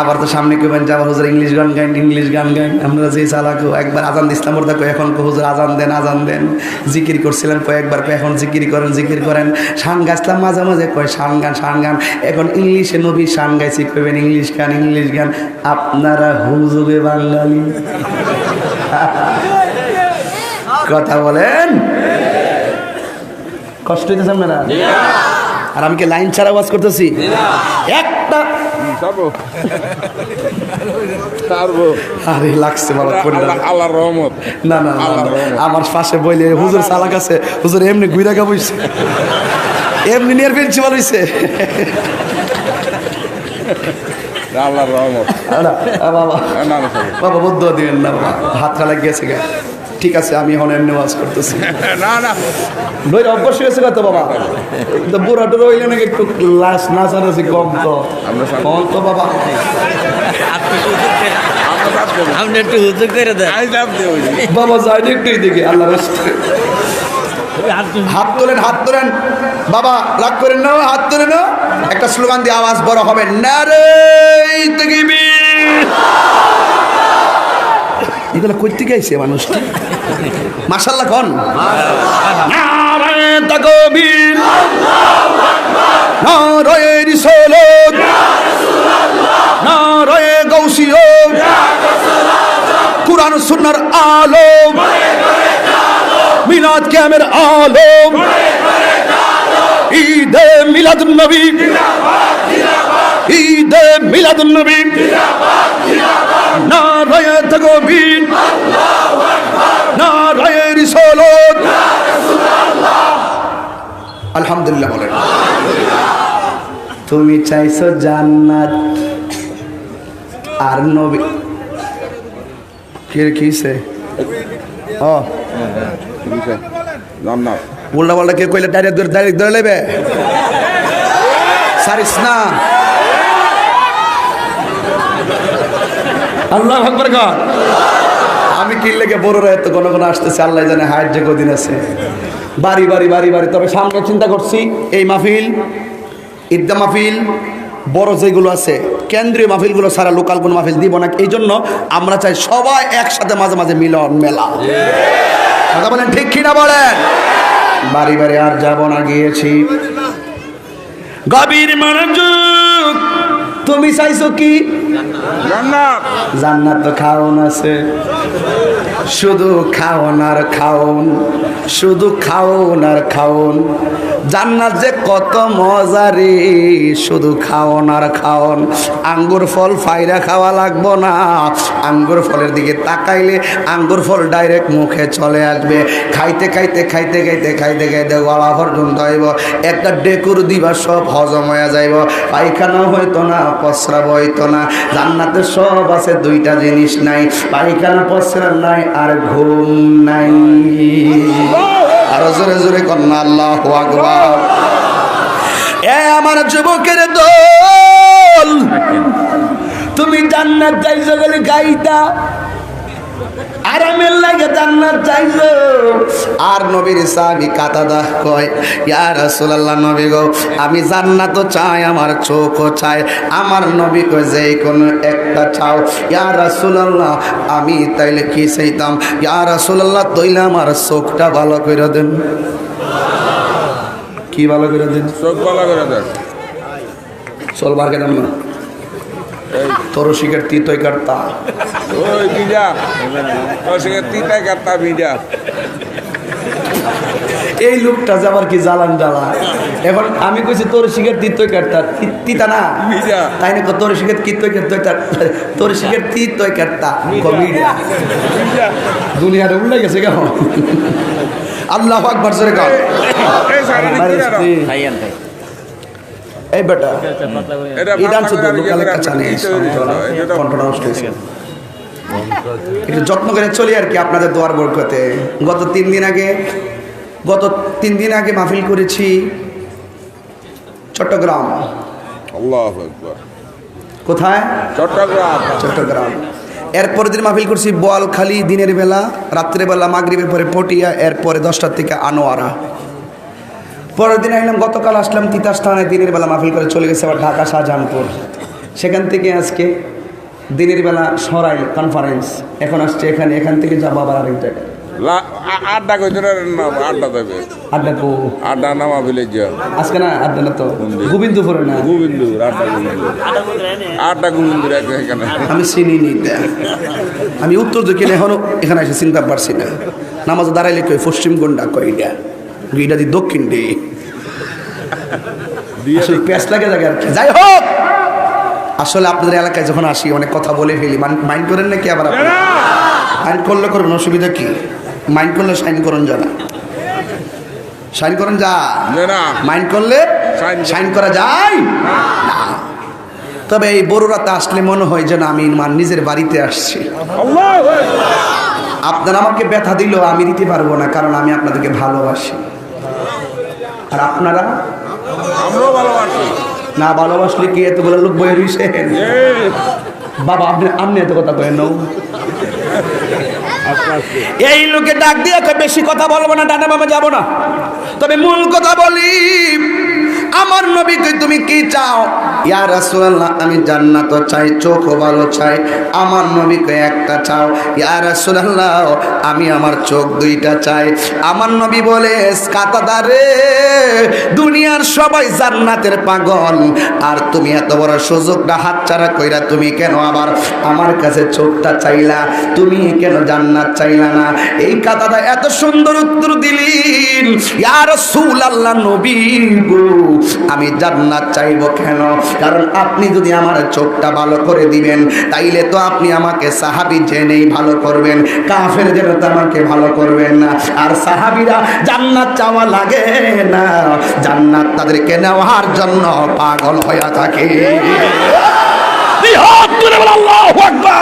আবার তো সামনে cabin যে আবার হুজুর ইংলিশ গান গাইন, ইংলিশ গান গাইন। আমরা যে চালাকো একবার আজান দিছিলাম ওর দেখো, এখন হুজুর আজান দেন, আজান দেন। জিকির করছিলেন কয়েকবার, এখন জিকির করেন, জিকির করেন। শান গাছলাম মাঝে মাঝে কয় শান গান, শান গান। এখন ইংলিশে নবী শান গাইছি, কইবেন ইংলিশ গান, ইংলিশ গান। আপনারা হুজুরে বাঙালি কথা বলেন, কষ্ট হইতেছে আপনারা? আর আমি কি লাইন ছাড়া আওয়াজ করতেছি? একটা আরে লাগছে বাবা, আল্লাহর রহমত। না না না, আমার পাশে বইলে হুজুর চালাক আছে, হুজুর এমনি ঘুরে গা বইছে, এমনি নিয়ে প্রিন্সিপাল হইছে। আল্লাহর রহমত। বাবা বাবা বদ্ধ দিবেন না বাবা, হাতটা লাগিয়েছে গা। ঠিক আছে, আমি এখন এমনি ওয়াজ করতেছি। না না বইটা অভ্যাস হয়েছে কত বাবা, তো বুড়াটা রইলে নাকি একটু লাশ নাচানাচি কম তো কম তো বাবা। আপনি একটু হুজুর করে দেন। বাবা যাই একটু দিকে আল্লাহ হাত তোলেন, হাত তোলেন বাবা, রাগ করেন না, হাত তোলেন না। একটা স্লোগান দিয়ে আওয়াজ বড় হবে, নারে তাকবীর। এগুলো কই থেকে আইছে মানুষটা? মাশাআল্লাহ কোন নারে তাকবীর, নারে রিসালাত, নারে গাউসিয়ত, কুরআন সুন্নাহর আলম, মিলাদ কিয়ামের আলম, ঈদে মিলাদুন নবী, ঈদে মিলাদুন নবী, নারায়ে তাকবীর, নারায়ে রিসালাত। আলহামদুলিল্লাহ বলেন। তুমি চাইছো জান্নাত আর নবী কিছে ও জান্নাত উল্টা পাল্টা কে কইলে ডাইরেক্ট ধরে লেবে সারিস না। আল্লাহ আকবার কর। আমি কি লেগে বড়রা এত কোন কোন আসতেছে, আল্লাহ জানে হায়াত যে কদিন আছে। বাড়ি বাড়ি বাড়ি বাড়ি, তবে সামনে চিন্তা করছি এই মাহফিল, ঈদগা মাহফিল, বড় যেগুলো আছে কেন্দ্রীয় মাহফিলগুলো সারা লোকাল কোনো মাহফিল দিব না। এই জন্য আমরা চাই সবাই একসাথে মাঝে মাঝে মিলন মেলা। কথা বলেন ঠিক কিনা বলেন? বাড়ি বাড়ি আর যাব না, গিয়েছি। গভীর মনোযোগ, তুমি চাইছো কি? জান্নাত। জান্নাত তো খাওন আছে, শুধু খাওন আর খাওন, শুধু খাওন আর খাওন। জান্নাত যে কত মজা রে, শুধু খাওন আর খাওন। আঙ্গুর ফল ফাইরা খাওয়া লাগবো না, আঙ্গুর ফলের দিকে তাকাইলে আঙ্গুর ফল ডাইরেক্ট মুখে চলে আসবে। খাইতে খাইতে খাইতে খাইতে খাইতে খাইতে গলা পর্যন্ত আইব, একটা ডেকুর দিবা সব হজম হয়ে যাইব, পায়খানা হইতো না, প্রস্রাব হইতো না। জান্নাতে সব আছে, দুইটা জিনিস নাই, পায়খানা প্রস্রাব নাই আর ঘুম নাই। আরো জোরে জোরে কন্যা আল্লাহু আকবার। এ আমার যুবকের দল, তুমি জান্নাত চাইছো বলে গাইতা, আরামের লাগে জান্নাত চাইছো। আর নবীর সাহাবী কাতাদা কয়, ইয়া রাসূলুল্লাহ, নবী গো আমি জান্নাতও চাই, আমার চোখও চাই। আমার নবী কয় যে কোনো একটা চাও। ইয়া রাসূলুল্লাহ, আমি তাইলে কি চাইতাম? ইয়া রাসূলুল্লাহ, তাইলে আমার চোখটা ভালো করে দেন। কি ভালো করে দেন? চোখ ভালো করে দেন। চলবার কেন না তোর শিকার তিতই কাটতা ওই বিজা ওই সে তিতাই কাটতা বিজা। এই লোকটা যে আবার কি জ্বালান জ্বালা। এখন আমি কইছি তোর শিকার তিতই কাটতা, তিতা না বিজা, তাই না? তোর শিকার তিতই কাটতা, তোর শিকার তিতই কাটতা কবিড়া দুনিয়ার উল্লাই গেছে কেমন। আল্লাহু আকবার জোরে কর। এই সারা দিকে খাইয়েন তাই। এই বেটা এটা এই ডান্স তো লোকালে কাছে নেই, কন্ট্রোল নষ্ট হয়েছে। একটু যত্ন করে চলি আর কি আপনাদের দোয়ার বরকতে। গত 3 দিন আগে মাহফিল করেছি চট্টগ্রাম। আল্লাহু আকবার। কোথায়? চট্টগ্রাম। এরপরের দিন মাহফিল করছি বোয়ালখালী, দিনের বেলা, রাত্রেবেলা মাগরিবের পরে পটিয়া, এরপরে 10টার থেকে আনোয়ারা। পরের দিন আইলাম, গতকাল আসলাম তিতাস থানায়, দিনের বেলা মাহফিল করে চলে গেছে আবার ঢাকা শাহজাহানপুর। সেখান থেকে আজকে দিনের বেলা সরাইল কনফারেন্স, এখন আসছে এখানে, এখান থেকে যাবো আবার আরেক জায়গায়। আড্ডা কই তোর আড্ডা দেবে আড্ডা কো আড্ডা নামা ভিলেজ আজকে না, আড্ডা না তো গোবিন্দপুরে না, গোবিন্দু আড্ডা গোবিন্দুর এখানে আমি চিনি নি এটা। আমি উত্তর দক্ষিণ এখনো এখানে এসে চিনতে পারছি না। নামাজে দাঁড়াইলে কই পশ্চিম কোনটা, কই এটা এটা দি দক্ষিণ ডে, আসলে প্যাঁচ লাগে জায়গা আর কি। যাই হোক, আসলে আপনাদের এলাকায় যখন আসি অনেক কথা বলে ফেলি, মাইন্ড করেন নাকি? আবার মাইন্ড করলে করবেন, অসুবিধা কি? মাইন্ড করলে সাইন করুন, জানা সাইন করেন যা, মাইন্ড করলে সাইন করা যায় না। তবে এই বড় রাতে আসলে মনে হয় যেন আমি নিজের বাড়িতে আসছি। আপনারা আমাকে ব্যথা দিলেও আমি দিতে পারবো না, কারণ আমি আপনাদেরকে ভালোবাসি। আর আপনারা আমরাও ভালোবাসি না ভালোবাসলে কি এতগুলো লোক বয়ে রয়েছে? বাবা আপনি এত কথা কয়েন না। এই লোকে ডাক দিয়ে বেশি কথা বলবো না, ডানে বামে যাবো না, তবে মূল কথা বলি। আমার নবীকে তুমি কি চাও? ইয়া রাসূলুল্লাহ, আমি জান্নাত চাই, চোখ ভালো চাই। আমার নবীকে একটা চাও। ইয়া রাসূলুল্লাহ, আমি আমার চোখ দুইটা চাই। আমার নবী বলে, কাতাদারে, দুনিয়ার সবাই জান্নাতের পাগল, আর তুমি এত বড় সুযোগটা হাতছাড়া কইরা তুমি কেন আবার আমার কাছে চোখটা চাইলা? তুমি কেন জান্নাত চাইলা না? এই কাতাদা এত সুন্দর উত্তর দিলেন, ইয়া রাসূলুল্লাহ, নবী গো, আমি জান্নাত চাইবো কেন? কারণ আপনি যদি আমার চোখটা ভালো করে দিবেন, তাইলে তো আপনি আমাকে সাহাবী জেনেই ভালো করবেন, কাফের জেনে তো আমাকে ভালো করবেন না। আর সাহাবীরা জান্নাত চাওয়া লাগে না, জান্নাত তাদেরকে নেওয়ার জন্য পাগল হয়ে থাকে। আল্লাহু আকবার।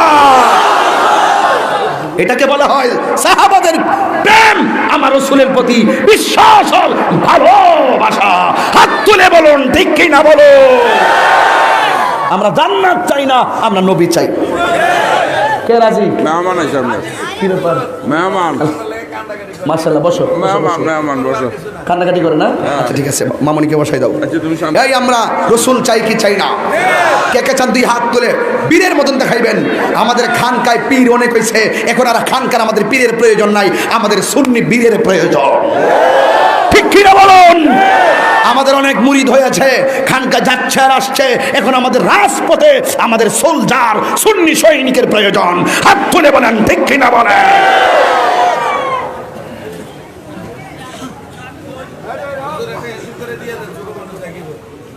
এটাকে বলা হয় সাহাবাদের প্রেম, আমার রাসূলের প্রতি বিশ্বাস, ভালোবাসা। হাত তুলে বলুন ঠিক কি না বলো? আমরা জান্নাত চাই না, আমরা নবী চাই। কে রাজি? মেহমান আছে আপনার কি ব্যাপার? মেহমান মাশাআল্লাহ, বসো। মেহমান বসো। কান্নাকাটি করে না? আচ্ছা ঠিক আছে, মামনিকে বসাই দাও। আচ্ছা তুমি সামনে এই আমরা রসুল চাই কি চাই না? কে কে চান দুই হাত তুলে বীরের মতন দেখাইবেন। আমাদের খানকায় পীর অনেক হয়েছে, এখন আর খানকার আমাদের পীরের প্রয়োজন নাই, আমাদের সুন্নি বীরের প্রয়োজন। ঠিক কি না বলুন? আমাদের অনেক মুরিদ হয়েছে, খানকা যাচ্ছে আর আসছে, এখন আমাদের রাজপথে আমাদের সোলজার সুন্নি সৈনিকের প্রয়োজন। হাত তুলে বলেন ঠিক কি না বলেন?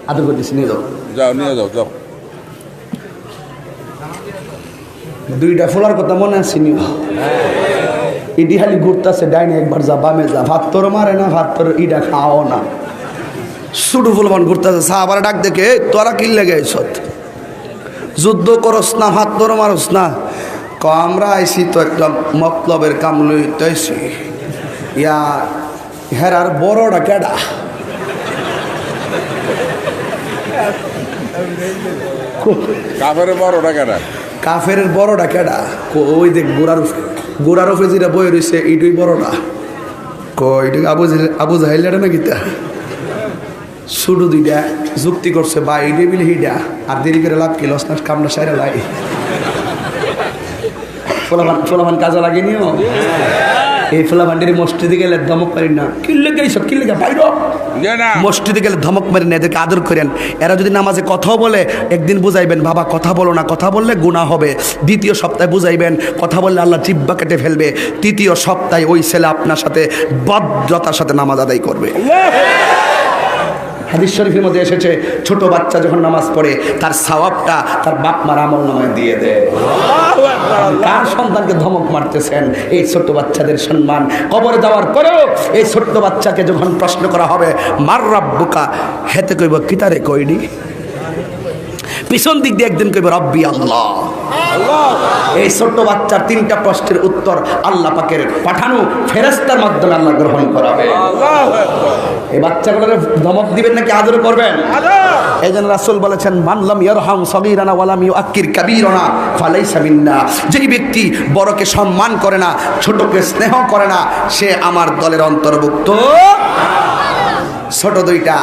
আদর করে দিচ্ছি, নিয়ে যাও। যাও নিয়ে যাও যাও। দুইটা ফোলার কথা মনে আছে নি? ইডি খালি ঘুরতেছে, ডাইনে একবার যা, বামে যা, ভাত তোর মারে না, ভাত তোর ইডা খাও না। শুধু ফুলবান ঘুরতেছে, সাহাবার ডাক দেখে, তোরা কি লেগে আইছত? যুদ্ধ করস না, ভাত তোর মারস না? আমরা আইসি তো একটা মতলবের কাম লইতেছি। ইয়া হেরার বড়টা কেডা? কাফের বড় টাকাটা কাফের বড়টা কেডা? ওই দেখ গোড়ার উপরে যেটা বয়ে রয়েছে, এইটাই বড়টা। কইটা আবু জাহেলটা নাকি? তা শুধু দুইটা যুক্তি করছে, বা এইটা বিলে হিডা, আর দেরি করে লাভ কি? লস না কামনা সাইরা লাই ফোলামান কাজে লাগেনিও। এই ফোলাভান্ডের মসজিদে গেলে ধমক পারি না, কিনলে গেছ কিনলে বাইর মসজিদে গেলে ধমক মারি না, এদেরকে আদর করেন। এরা যদি নামাজে কথাও বলে, একদিন বুঝাইবেন, বাবা কথা বলো না, কথা বললে গুনাহ হবে। দ্বিতীয় সপ্তাহে বুঝাইবেন, কথা বললে আল্লাহ জিহ্বা কেটে ফেলবে। তৃতীয় সপ্তাহে ওই ছেলে আপনার সাথে ভদ্রতার সাথে নামাজ আদায় করবে। হাদিস শরীফের মধ্যে এসেছে, ছোট বাচ্চা যখন নামাজ পড়ে, তার সওয়াবটা তার বাপ মার আমল নামায় দিয়ে দেয়। কার সন্তানকে ধমক মারতেছেন? এই ছোট্ট বাচ্চাদের সম্মান। কবরে যাওয়ার পরেও এই ছোট্ট বাচ্চাকে যখন প্রশ্ন করা হবে, মার রাব্বুকা, হেতে কইব কিতারে কইনি, পিছন দিক দিয়ে একদিন কইব রব্বি আল্লাহ। এই ছোট্ট বাচ্চার তিনটা প্রশ্নের উত্তর আল্লাহ পাকের পাঠানো ফেরেশতার মাধ্যমে আল্লাহ গ্রহণ করাবে। এই বাচ্চাগুলোর ধমক দিবেন নাকি আদর করবেন? এই জন্য রাসূল বলেছেন, মানলাম ইয়ারহাম সগীরানা ওয়ালাম ইউআক্কির কাবীরানা ফালাইসা মিন্না। যেই ব্যক্তি বড়কে সম্মান করে না, ছোটকে স্নেহ করে না, সে আমার দলের অন্তর্ভুক্ত। ছোট দুইটা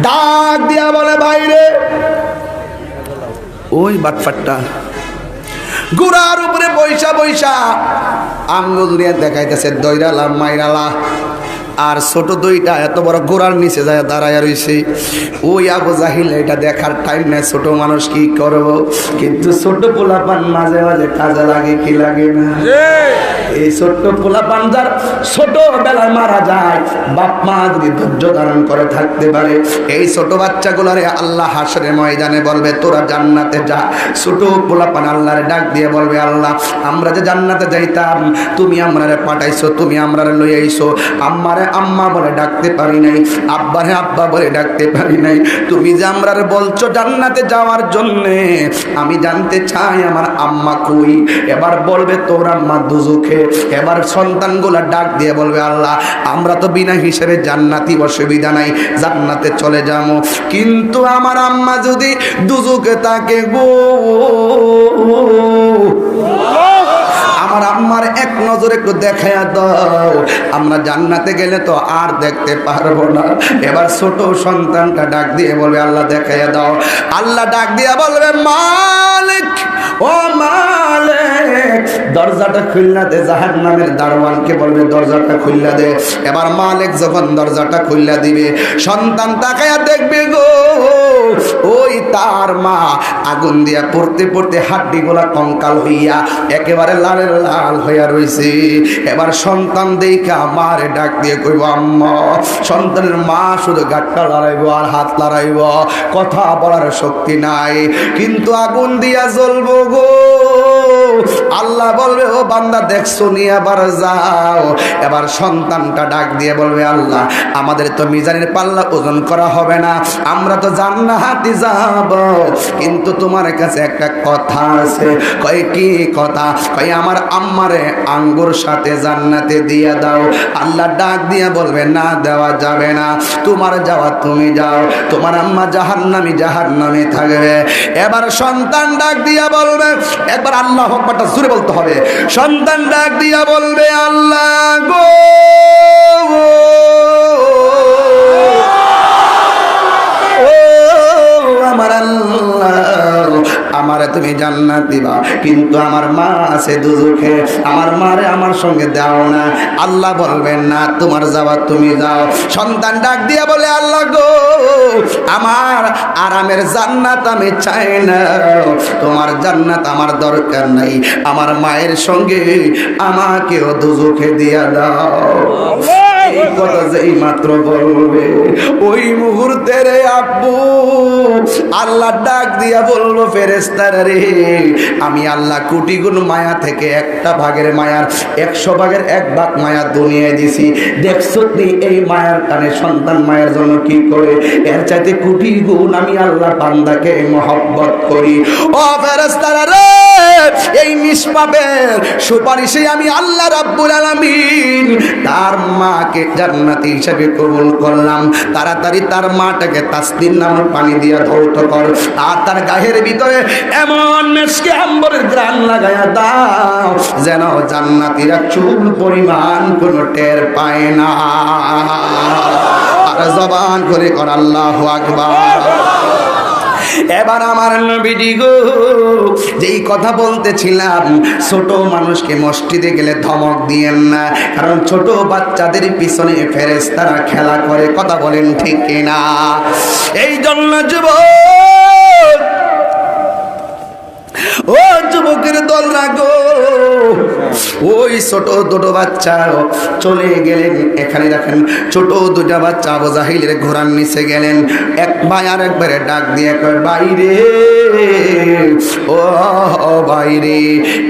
ডাক দিয়া বলে, বাইরে ওই বাটফাটটা গুড়ার উপরে বৈশা বৈশা আঙ্গুল দিয়ে দেখাইতেছে দইরালা মাইরালা। আর ছোট দুইটা এত বড় গোড়ার নিচে যায় দাঁড়ায় রয়েছে। ওই আবু জাহিল এটা দেখার টাইম নেই, ছোট মানুষ কি করবো, কিন্তু ছোট পোলাপান মাঝে মাঝে কাজে লাগে কি লাগে না। এই ছোট্ট পোলাপান যার ছোট বেলায় মারা যায়, বাপ মা যদি ধৈর্য ধারণ করে থাকতে পারে, এই ছোট বাচ্চাগুলোরে আল্লাহ হাসরের ময়দানে বলবে তোরা জান্নাতে যা। ছোট পোলাপান আল্লাহরে ডাক দিয়ে বলবে আল্লাহ আমরা যে জান্নাতে যাইতাম তুমি আমরারে পাঠাইছো, তুমি আমরারে লই আইছো, আম্মারে আম্মা বলে ডাকতে পারি নাই, আব্বারে আব্বা বলে ডাকতে পারি নাই, তুমি যে আমরারে বলছো জান্নাতে যাওয়ার জন্যে, আমি জানতে চাই আমার আম্মা কই। এবার বলবে তোর আম্মা দুজখে। এবার সন্তানগুলা ডাক দিয়ে বলবে আল্লাহ আমরা তো বিনা হিসেবে জান্নাতি, অসুবিধা নাই, জান্নাতে চলে যাবো, কিন্তু আমার আম্মা যদি দুজখে থাকে গো, আমার আম্মার এক নজর একটু দেখায়া দাও, আমরা জান্নাতে গেলে তো আর দেখতে পারবো না। এবার ছোট সন্তানটা ডাক দিয়ে বলবে আল্লাহ দেখায়া দাও। আল্লাহ ডাক দিয়ে বলবে মালিক, ও মালিক দরজাটা খুললা দে। জাহান্নামের দারোয়ানকে বলবে দরজাটা খুললা দে। এবার মালিক যখন দরজাটা খুললা দিবে, সন্তান তাকায়া দেখবে গো, ওই তার মা আগুন দিয়া পড়তে পড়তে হাড্ডিগুলা কঙ্কাল হইয়া একেবারে লালের লাল হইয়া রইছে। এবার সন্তান দেখা মারে ডাক দিয়ে কইব আম্মা। সন্তানের মা শুধু গাটটা লড়াইব আর হাত লড়াইব, কথা বলার শক্তি নাই, কিন্তু আগুন দিয়া জ্বলবো গো। আল্লাহ বলবে ও বান্দা দেখছো নি, আবার যাও। এবার সন্তানটা ডাক দিয়ে বলবে আল্লাহ আমাদের তো মিজানের পাল্লা ওজন করা হবে না, আমরা তো জান্নাতে যাব, কিন্তু তোমার কাছে একটা কথা আছে। কয় কি কথা? কয় আমার আম্মারে আঙ্গুর সাথে জান্নাতে দিয়ে দাও। আল্লাহ ডাক দিয়ে বলবে না দেওয়া যাবে না, তোমার যাওয়া তুমি যাও, তোমার আম্মা জাহান্নামী জাহান্নামে থাকবে। এবার সন্তান ডাক দিয়া বলবে, একবার আল্লাহ আকবারটা জোরে বলতে হবে। সন্তান ডাক দিয়া বলবে আল্লাহ গো, আমার আল্লাহ আমারে তুমি জান্নাত দিবা, কিন্তু আমার মা আছে দুজখে, আমার মারে আমার সঙ্গে দাও না। আল্লাহ বলবেন না তোমার যাওয়া তুমি যাও। সন্তান ডাক দিয়া বলে আল্লাহ গো আমার আরামের জান্নাত আমি চাই না, তোমার জান্নাত আমার দরকার নাই, আমার মায়ের সঙ্গে আমাকেও দুজখে দিয়া দাও। এই কথা যেই মাত্র বলবে ওই মুহূর্তে রে আব্বু আল্লাহ ডাক দিয়া বললো ফেরেশতারা রে, আমি আল্লাহ কোটি গুণ মায়া থেকে একটা ভাগের মায়ার 100 ভাগের 1 ভাগ মায়া দুনিয়ায় দিছি। দেখছো নি এই মায়ার টানে সন্তান মায়ের জন্য কি করে, এর চাইতে কোটি গুণ আমি আল্লাহ বান্দাকে মহব্বত করি। ও ফেরেশতারা রে, এই নিষ্পাপের সুপারিশে আমি আল্লাহ রাব্বুল আলামিন তার মাকে জান্নাতি হিসেবে কবুল করলাম। তাড়াতাড়ি তার মাটাকে তাসনিম নামক পানি দিয়ে ধৌত কর, আর তার গায়ের ভিতরে এমন মেশকে আম্বরের গ্রান লাগায়া দাও যেন জান্নাতীরা চুল পরিমাণ কোনো টের পায় না। আর জবান করে কর আল্লাহু আকবার। এবার আমার নবীজি গো যেই কথা বলতেছিলাম, ছোট মানুষকে মসজিদে গেলে ধমক দিয়েন না, কারণ ছোট বাচ্চাদের পিছনে ফেরেশতারা খেলা করে। কথা বলেন ঠিক কিনা? এই জন্য যুবক, ও যুবকের দল রাখো, ওই ছোট দুটো বাচ্চা চলে গেলেন। এখানে দেখেন ছোট দুটা বাচ্চা আবু জাহিলের ঘোড়ার নিচে গেলেন। এক ভাই আর একবারে ডাক দিয়ে কয় বাইরে, ও বাইরে,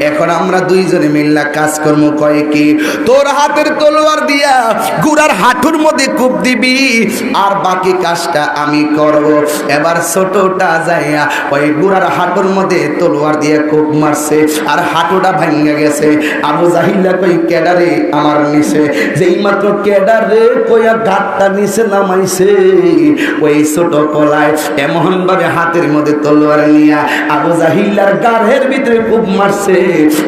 এখন আমরা দুইজনে মিল্লা কাজ করবো। কয় কি? তোর হাতের তলোয়ার দিয়া গুড়ার হাঁটুর মধ্যে কূপ দিবি, আর বাকি কাজটা আমি করব। এবার ছোটটা যাইয়া ওই গুড়ার হাঁটুর মধ্যে তলোয়ার দিয়ে কূপ মারছে, আর হাঁটুটা ভাঙে গেছে। আবু জাহিল্লা কই কেডারে আমার নিচে, যেই মাত্র কেডারে কইয়া ঘাটটা নিচে নামাইছে, ওই ছোট পলায় এমন ভাবে হাতের মধ্যে তলোয়ার নিয়া আবু জাহিল্লার গাড়ের ভিতরে কূপ মারছে।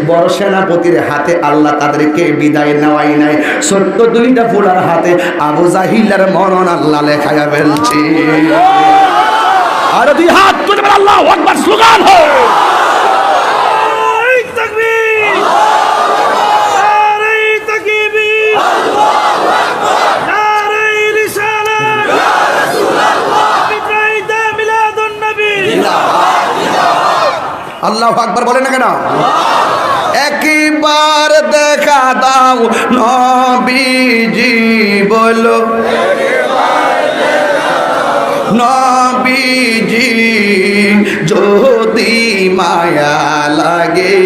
বড় সেনাপতির হাতে আল্লাহ তাদেরকে বিদায় নেওয়াই নাই, ছোট্ট দুইটা ফুলার হাতে আবু জাহিল্লার মরণ আল্লাহ লেখায়া ফেলছে। আর দুই হাত তুলে বলে আল্লাহু আকবার স্লোগান হোক। আল্লাহু আকবার বলে না কেন? একবার দেখা দাও নবীজি বলো, নবীজি যদি মায়া লাগে,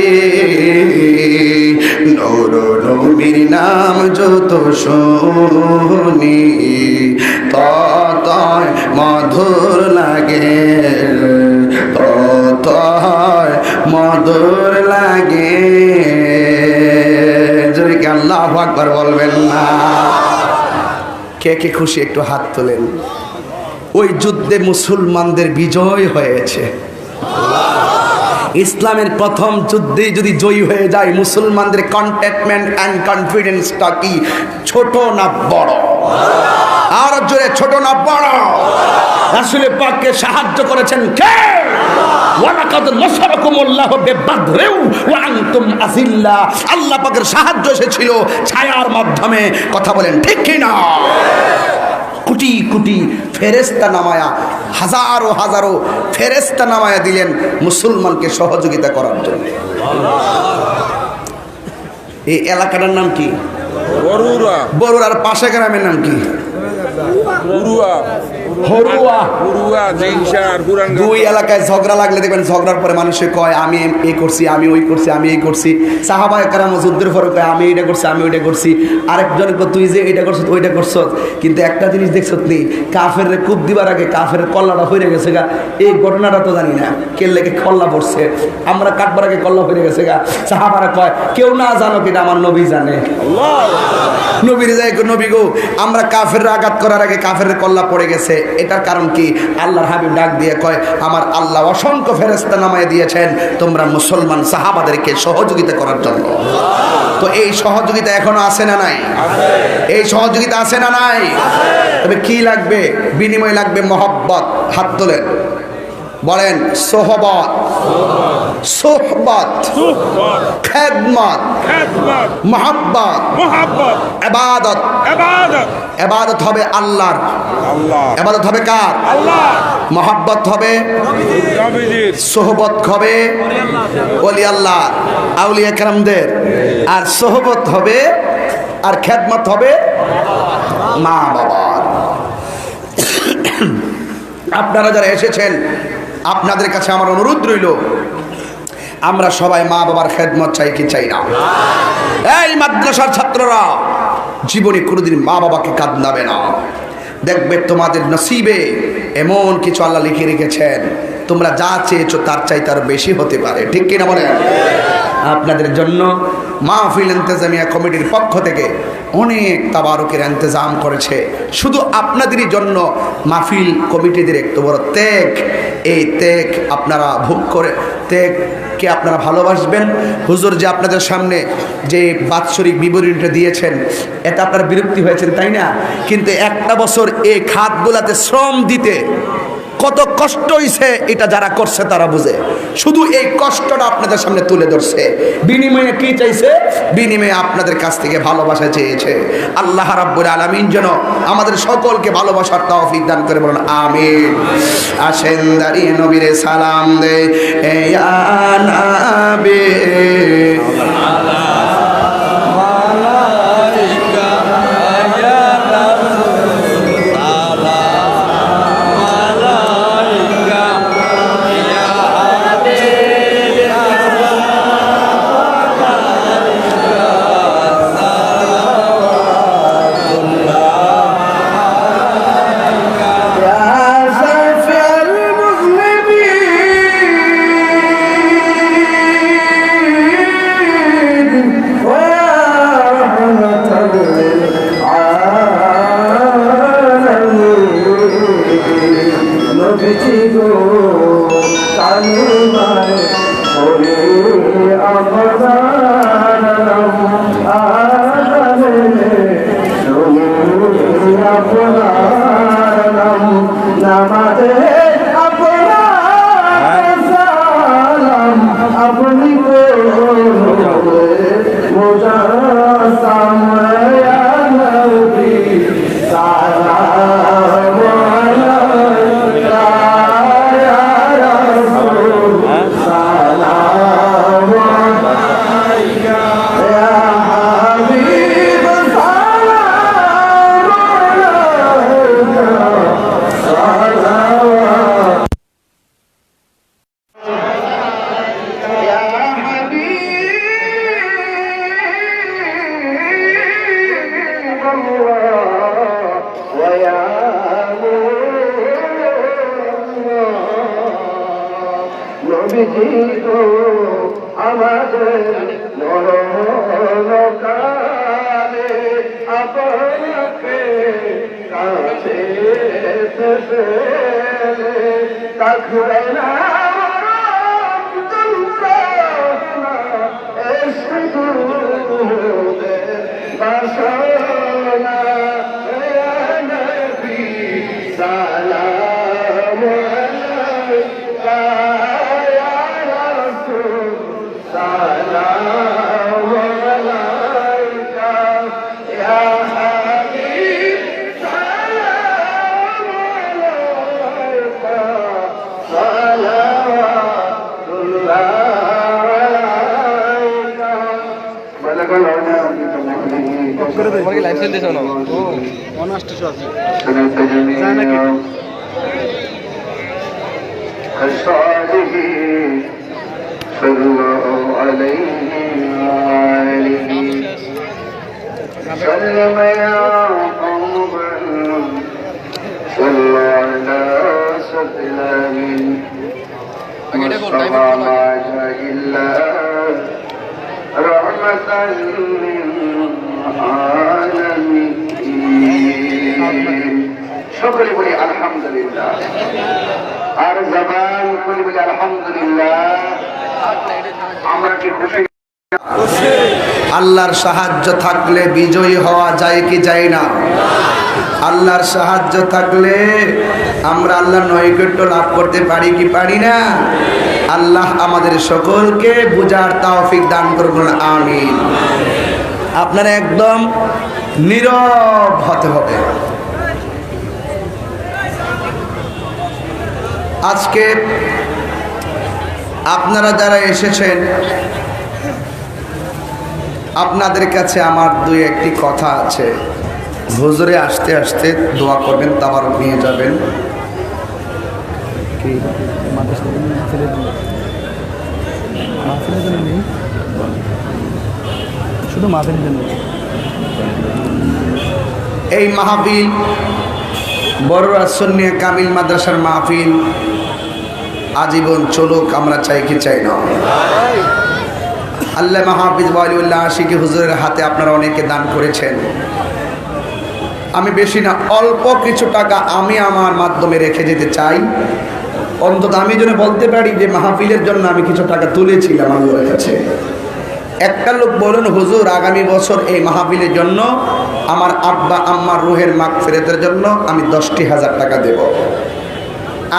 নূর নবীর নাম যত শুনি তত মধুর লাগে, তত মধুর লাগে। যদি কি আল্লাহু আকবার বলবেন না? কে কে খুশি একটু হাত তোলেন। ওই যুদ্ধে মুসলমানদের বিজয় হয়েছে। ইসলামের প্রথম যুদ্ধে যদি জয়ী হয়ে যায়, মুসলমানদের কন্টেটমেন্ট অ্যান্ড কনফিডেন্সটা কি ছোট না বড়? আর জোরে, ছোট না বড়? রাসূল পাককে সাহায্য করেছেন কে? ওয়ালাকাদ নাসারাকুমুল্লাহু বিবাদরিন ওয়া আনতুম আযিল্লা। আল্লাহ পাকের সাহায্য এসেছিল ছায়ার মাধ্যমে। কথা বলেন ঠিক কি না? কোটি কোটি ফেরেশতা নামায়া, হাজারো হাজারো ফেরেশতা নামায়া দিলেন মুসলমানকে সহযোগিতা করার জন্য। এই এলাকাটার নাম কি? বরুড়া। বরুড়ার পাশে গ্রামের নাম কি? বরুড়া। হরুয়া। বরুড়া জিনসার পুরান। দুই এলাকায় ঝগড়া লাগলে দেখবেন ঝগড়ার পরে মানুষে কয় আমি এই করছি, আমি ওই করছি, আমি এই করছি। সাহাবায়ে কেরাম যুদ্ধের পরে কয় আমি এটা করছি, আমি ওইটা করছি। আরেকজন কয় তুই যে এটা করছ ওইটা করছ। কিন্তু একটা জিনিস দেখছত নি, কাফের কূপ দিবার আগে কাফের কল্লাটা হয়ে গেছে গা। এই ঘটনাটা তো জানি না কে লেগে কল্লা পড়ছে। আমরা কাটবার আগে কল্লা হয়ে গেছে গা। সাহাবারা কয় কেউ না জানো কিনা আমার নবী জানে। নবীর যায় নবী গো, আমরা কাফের আঘাত করার আগে কাফের কল্লা পড়ে গেছে। এটার কারণ কি? আল্লাহর হাবিব ডাক দিয়ে কয় আমার আল্লাহ অসংখ্য ফেরেশতা নামায় দিয়েছেন তোমরা মুসলমান সাহাবাদেরকে সহযোগিতা করার জন্য। তো এই সহযোগিতা এখনো আছে না নাই? এই সহযোগিতা আছে না নাই? তবে কি লাগবে? বিনিময় লাগবে মহব্বত। হাত তোলেন, বলেন সোহবত, সোহবত, খেদমত, মহব্বত, ইবাদত। ইবাদত হবে আল্লাহর, ইবাদত হবে কার? আল্লাহ। মহব্বত হবে নবীজির, সোহবত হবে ওলি আল্লাহ আউলিয়া কেরামদের, আর সোহবত হবে আর খেদমত হবে মা বাবার। আপনারা যারা এসেছেন আপনাদের কাছে আমার অনুরোধ রইল, আমরা সবাই মা বাবার খেদমত চাই কি চাই না? এই মাদ্রাসার ছাত্ররা জীবনে কোনোদিন মা বাবাকে কাঁদাবে না। দেখবে তোমাদের নসিবে এমন কিছু আল্লাহ লিখে রেখেছেন, তোমরা যা চেয়েছো তার চাইতে আরো বেশি হতে পারে। ঠিক কিনা বলেন? আপনাদের জন্য মাহফিল ইন্তেজামিয়া কমিটির পক্ষ থেকে অনেক তাবারুকের ইন্তজাম করেছে। শুধু আপনাদেরই জন্য মাহফিল কমিটিদের একটু বড় ত্যাগ, এই ত্যাগ আপনারা ভোগ করে, ত্যাগকে আপনারা ভালোবাসবেন। হুজুর যে আপনাদের সামনে যে বাৎসরিক বিবরণীটা দিয়েছেন, এটা আপনারা বিরক্তি হয়েছেন তাই না? কিন্তু একটা বছর এই খাতগুলাতে শ্রম দিতে কত কষ্ট হইছে এটা যারা করছে তারা বুঝে। শুধু এই কষ্টটা আপনাদের সামনে তুলে ধরছে। বিনিময়ে কি চাইছে? বিনিময়ে আপনাদের কাছ থেকে ভালোবাসা চেয়েছে। আল্লাহ রাব্বুল আলামিন যেন আমাদের সকলকে ভালোবাসার তৌফিক দান করে, বলেন আমিন। আসেন দাঁড়িয়ে নবীরে সালাম দে, ইয়া নবী নবীজি গো আমাদের মরণকালে আপনাকে কাছে পেলে থাকবে না যন্ত্রণা, এসে দুধের বাসনা। ইয়া নবী সালাম আলাইকা, ইয়া রাসূল সালাম আলাইকা, ইয়া হাবিব সালাম আলাইকা, সালাওয়াতুল্লাহ আলাইকা। বালাকাল خصاله صلى الله عليه وآله سلم يا قوم صلى على سلام مصطفى ما جاء إلا رحمة للعالمين সকলে বলি আলহামদুলিল্লাহ, আর জবান খুলে বলি আলহামদুলিল্লাহ। আমরা কি খুশি? আল্লাহর সাহায্য থাকলে বিজয়ী হওয়া যায় কি যায় না? আল্লাহর সাহায্য থাকলে আমরা আল্লাহর নৈকট্য লাভ করতে পারি কি পারি না? আল্লাহ আমাদের সকলকে বুঝার তৌফিক দান করুন, আমিন। আপনারা একদম নীরব হতে হবে। আজকে আপনারা যারা এসেছেন, আপনাদের কাছে আমার দুই একটি কথা আছে। হুজুরে আসতে আসতে দোয়া করবেন, তাবারক নিয়ে যাবেন। শুধু মাহফিল জন্য এই মাহফিল বড়রা সুন্নিয়া কামিল মাদ্রাসার মাহফিল আজীবন চলুক, আমরা চাই কি চাই না? আল্লাহ মাহফিজ ওয়ালিউল্লাহ আশিকি হুজুরের হাতে আপনারা অনেকে দান করেছেন। আমি বেশি না, অল্প কিছু টাকা আমি আমার মাধ্যমে রেখে যেতে চাই। অন্তত আমি যেন বলতে পারি যে মাহফিলের জন্য আমি কিছু টাকা তুলেছিলাম আল্লাহর কাছে। একটা লোক বলুন, হুজুর আগামী বছর এই মাহফিলের জন্য আমার আব্বা আম্মার রুহের মাগফিরাতের জন্য আমি 10,000 টাকা দেব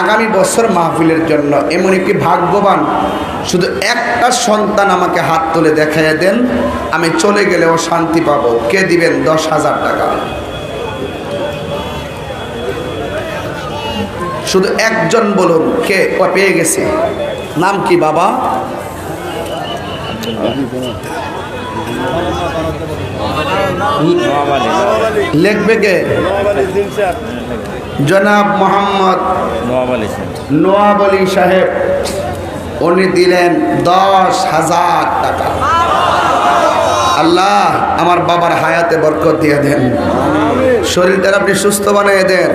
আগামী বছর মাহফিলের জন্য। এমন একটি ভাগ্যবান শুধু একটা সন্তান আমাকে হাত তুলে দেখাইয়া দেন, আমি চলে গেলেও শান্তি পাবো। কে দিবেন 10,000 টাকা? শুধু একজন বলুন, কে? ও পেয়ে গেছে। নাম কি বাবা? লিখবে কে? জনাব মোহাম্মদ নোয়াব আলী সাহেব। উনি দিলেন 10,000 টাকা। আল্লাহ আমার বাবার হায়াতে বরকত দিয়ে দেন, শরীরটা আপনি সুস্থ বানিয়ে দেন,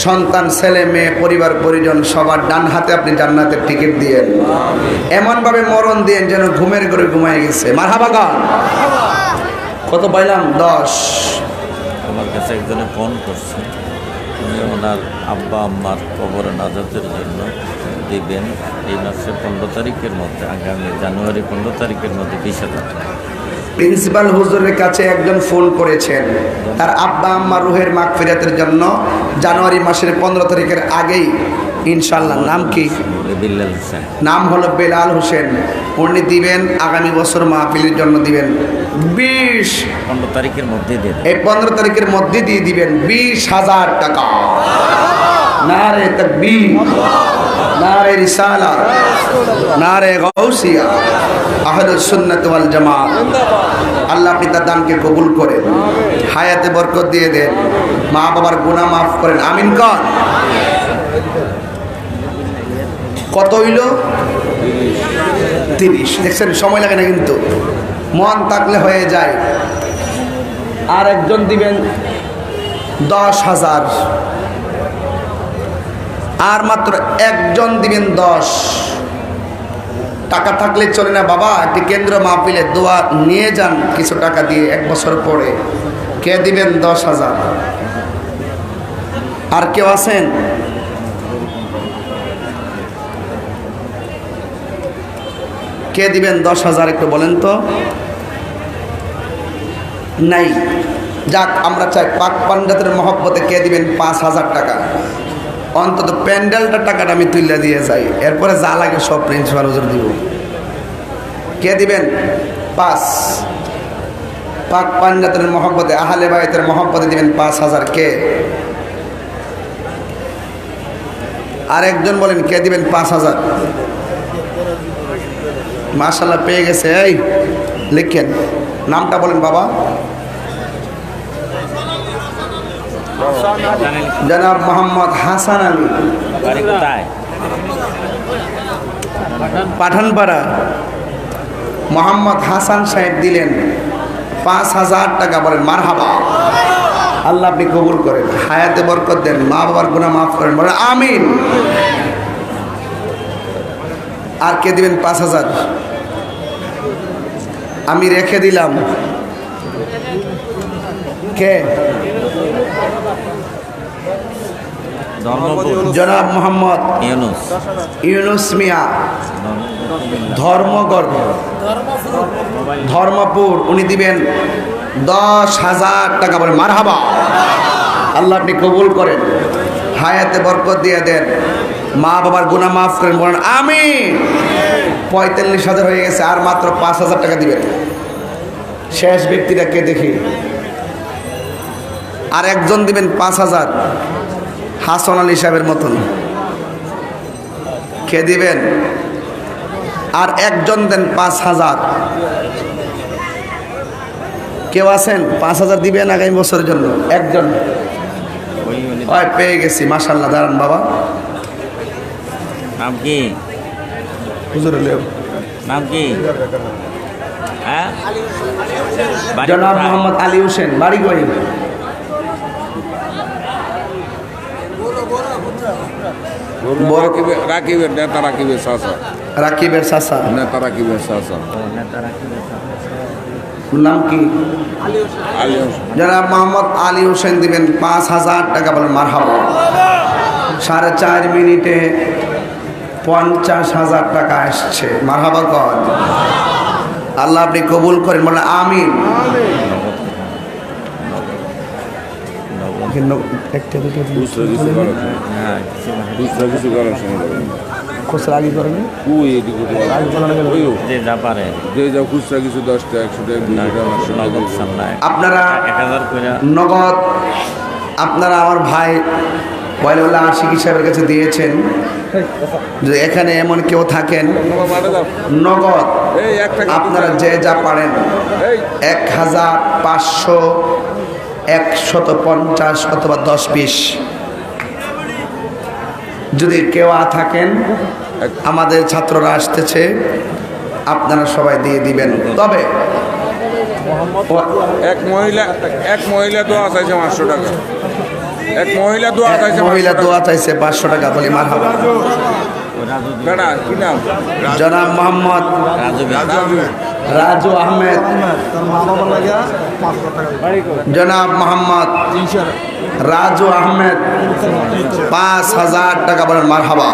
সন্তান ছেলে মেয়ে পরিবার পরিজন সবার ডান হাতে আপনি জান্নাতের টিকিট দিয়েন, এমনভাবে মরণ দিয়েন যেন ঘুমের ঘরে ঘুমায় গেছে। মারহাবা গান। কত পাইলাম? 10। আমার কাছে একজনে ফোন করছে, উনি ওনার আব্বা আম্মার কবরে নাজাতের জন্য দিবেন এই মাসের 15 তারিখের মধ্যে, আগামী জানুয়ারি 15 তারিখের মধ্যে 20,000 টাকা। প্রিন্সিপাল হুজুরের কাছে একজন ফোন করেছেন তার আব্বা আম্মা রুহের মাগফিরাতের জন্য জানুয়ারি মাসের 15 তারিখের আগেই ইনশাআল্লাহ। নাম কি? বিল্লাল হোসেন। নাম হলো বেলাল হোসেন। উনি দিবেন আগামী বছর মাহফিলের জন্য দিবেন 15 তারিখের মধ্যে দেন। এই 15 তারিখের মধ্যে দিয়ে দিবেন 20,000 টাকা। নারে তাকবীর, নারে রিসালা, নারে গাউসিয়া, আহলুস সুন্নাত ওয়াল জামাত। আল্লাহ আপনি তার দানকে কবুল করেন, হায়াতে বরকত দিয়ে দেন, মা বাবার গুনাহ মাফ করেন, আমিন কর। কত হইল? 30। দেখছেন সময় লাগে না কিন্তু, মন থাকলে হয়ে যায়। আর একজন দিবেন 10,000, আর মাত্র একজন দিবেন 10। টাকা থাকলে চলে না বাবা, একটি কেন্দ্র মাহফিলে দোয়া নিয়ে যান কিছু টাকা দিয়ে 1 বছর পরে। কে দিবেন 10,000? আর কেউ আছেন? কে দিবেন 10,000 একটু বলেন তো? নাই। যাক, আমরা চাই পাক পাঞ্জাতের মহব্বতে কে দিবেন 5,000 টাকা? অন্তত প্যান্ডেলটার টাকাটা আমি তুলে দিয়ে যাই, এরপরে যা লাগে সব প্রিন্সিপাল হুজুর দিব। কে দিবেন? 5। পাক পাঞ্জাতের মহব্বতে, আহলে বাইতের মহব্বতে দিবেন 5,000। কে? আরেকজন বলেন কে দিবেন 5,000? মাশাআল্লাহ, পেয়ে গেছে। এই লিখেন, নামটা বলেন বাবা। জনাব মোহাম্মদ হাসান আলী, বাড়ি কোথায়? পাঠানপাড়া। মোহাম্মদ হাসান সাহেব দিলেন 5,000 টাকা। বলেন মারহাবা। আল্লাহ আপনি কবুল করেন, হায়াতে বরকত দেন, মা বাবার গুনাহ মাফ করেন। বলেন আমিন। আর কে দিবেন 5,000? আমি রেখে দিলাম। কে? ধর্মপুর জনাব মোহাম্মদ ইউনুস। ইউনুস মিয়া, ধর্মপুর। উনি দিবেন 10,000 টাকা। বলেন মারহাবা। আল্লাহ আপনি কবুল করেন, হায়াতে বরকত দিয়ে দেন, মা বাবার গুনাহ মাফ করেন। বলেন আমিন। 45,000 হয়ে গেছে, আর মাত্র 5,000 টাকা দিবেন। শেষ ব্যক্তিটাকে দেখি। আর একজন দিবেন 5,000, হাসান আলী সাহেবের মতন। কে দিবেন? আর একজন দেন 5,000। কেউ আছেন 5,000 দিবেন আগামী বছরের জন্য? একজন। ওই পেয়ে গেছি, মাশাআল্লাহ। দাঁড়ান বাবা। নাম কি? হুজুর নাম কি? হ্যাঁ, বাড়ি জনাব কোথায়? মোহাম্মদ আলী হোসেন, বাড়ি কই? রাকিবের নেতা, রাকিবের চাচা, রাকিবের চাচা। নেতা রাকিবের চাচা। নাম কি? আলী হোসেন। জনাব মোহাম্মদ আলী হোসেন দিবেন 5,000 টাকা। বলেন মারহাবা। 4.5 মিনিটে 50,000 টাকা আসছে। মারহাবা কর। আল্লাহ আপনি কবুল করেন। বলেন আমিন। একটা দুটো খুচরা কিছু করার হ্যাঁ, খুচরা কিছু করার সময় খুচরা আগে করেন। ওই এদিকে ওইও যে যা পারে যে যা খুচরা কিছু 10 টাকা 100 টাকা 200 টাকা 500 টাকা নগদ সামলায় আপনারা 1,000 করে নগদ, আপনারা আমার ভাই ওয়ালিউল্লাহ আশিক সাহেবের কাছে দিয়েছেন। যদি এখানে এমন কেউ থাকেন, মারা দাও। নগদ এই 1 টাকা আপনারা যে যা পারেন, এই 1,000, 500, 150 অথবা 10-20 যদি কেউ থাকেন, আমাদের ছাত্ররা আসতেছে, আপনারা সবাই দিয়ে দিবেন। তবে এক মহিলা দোয়া চাইছে 500 টাকা। এক মহিলা দোয়া চাইছে মহিলা দোয়া চাইছে 500 টাকা। বলি মারহাবা। বেড়া কি নাম? জনাব মোহাম্মদ রাজু আহমেদ, জনাব মোহাম্মদ রাজু আহমেদ 5,000 টাকা। বলেন মারহাবা।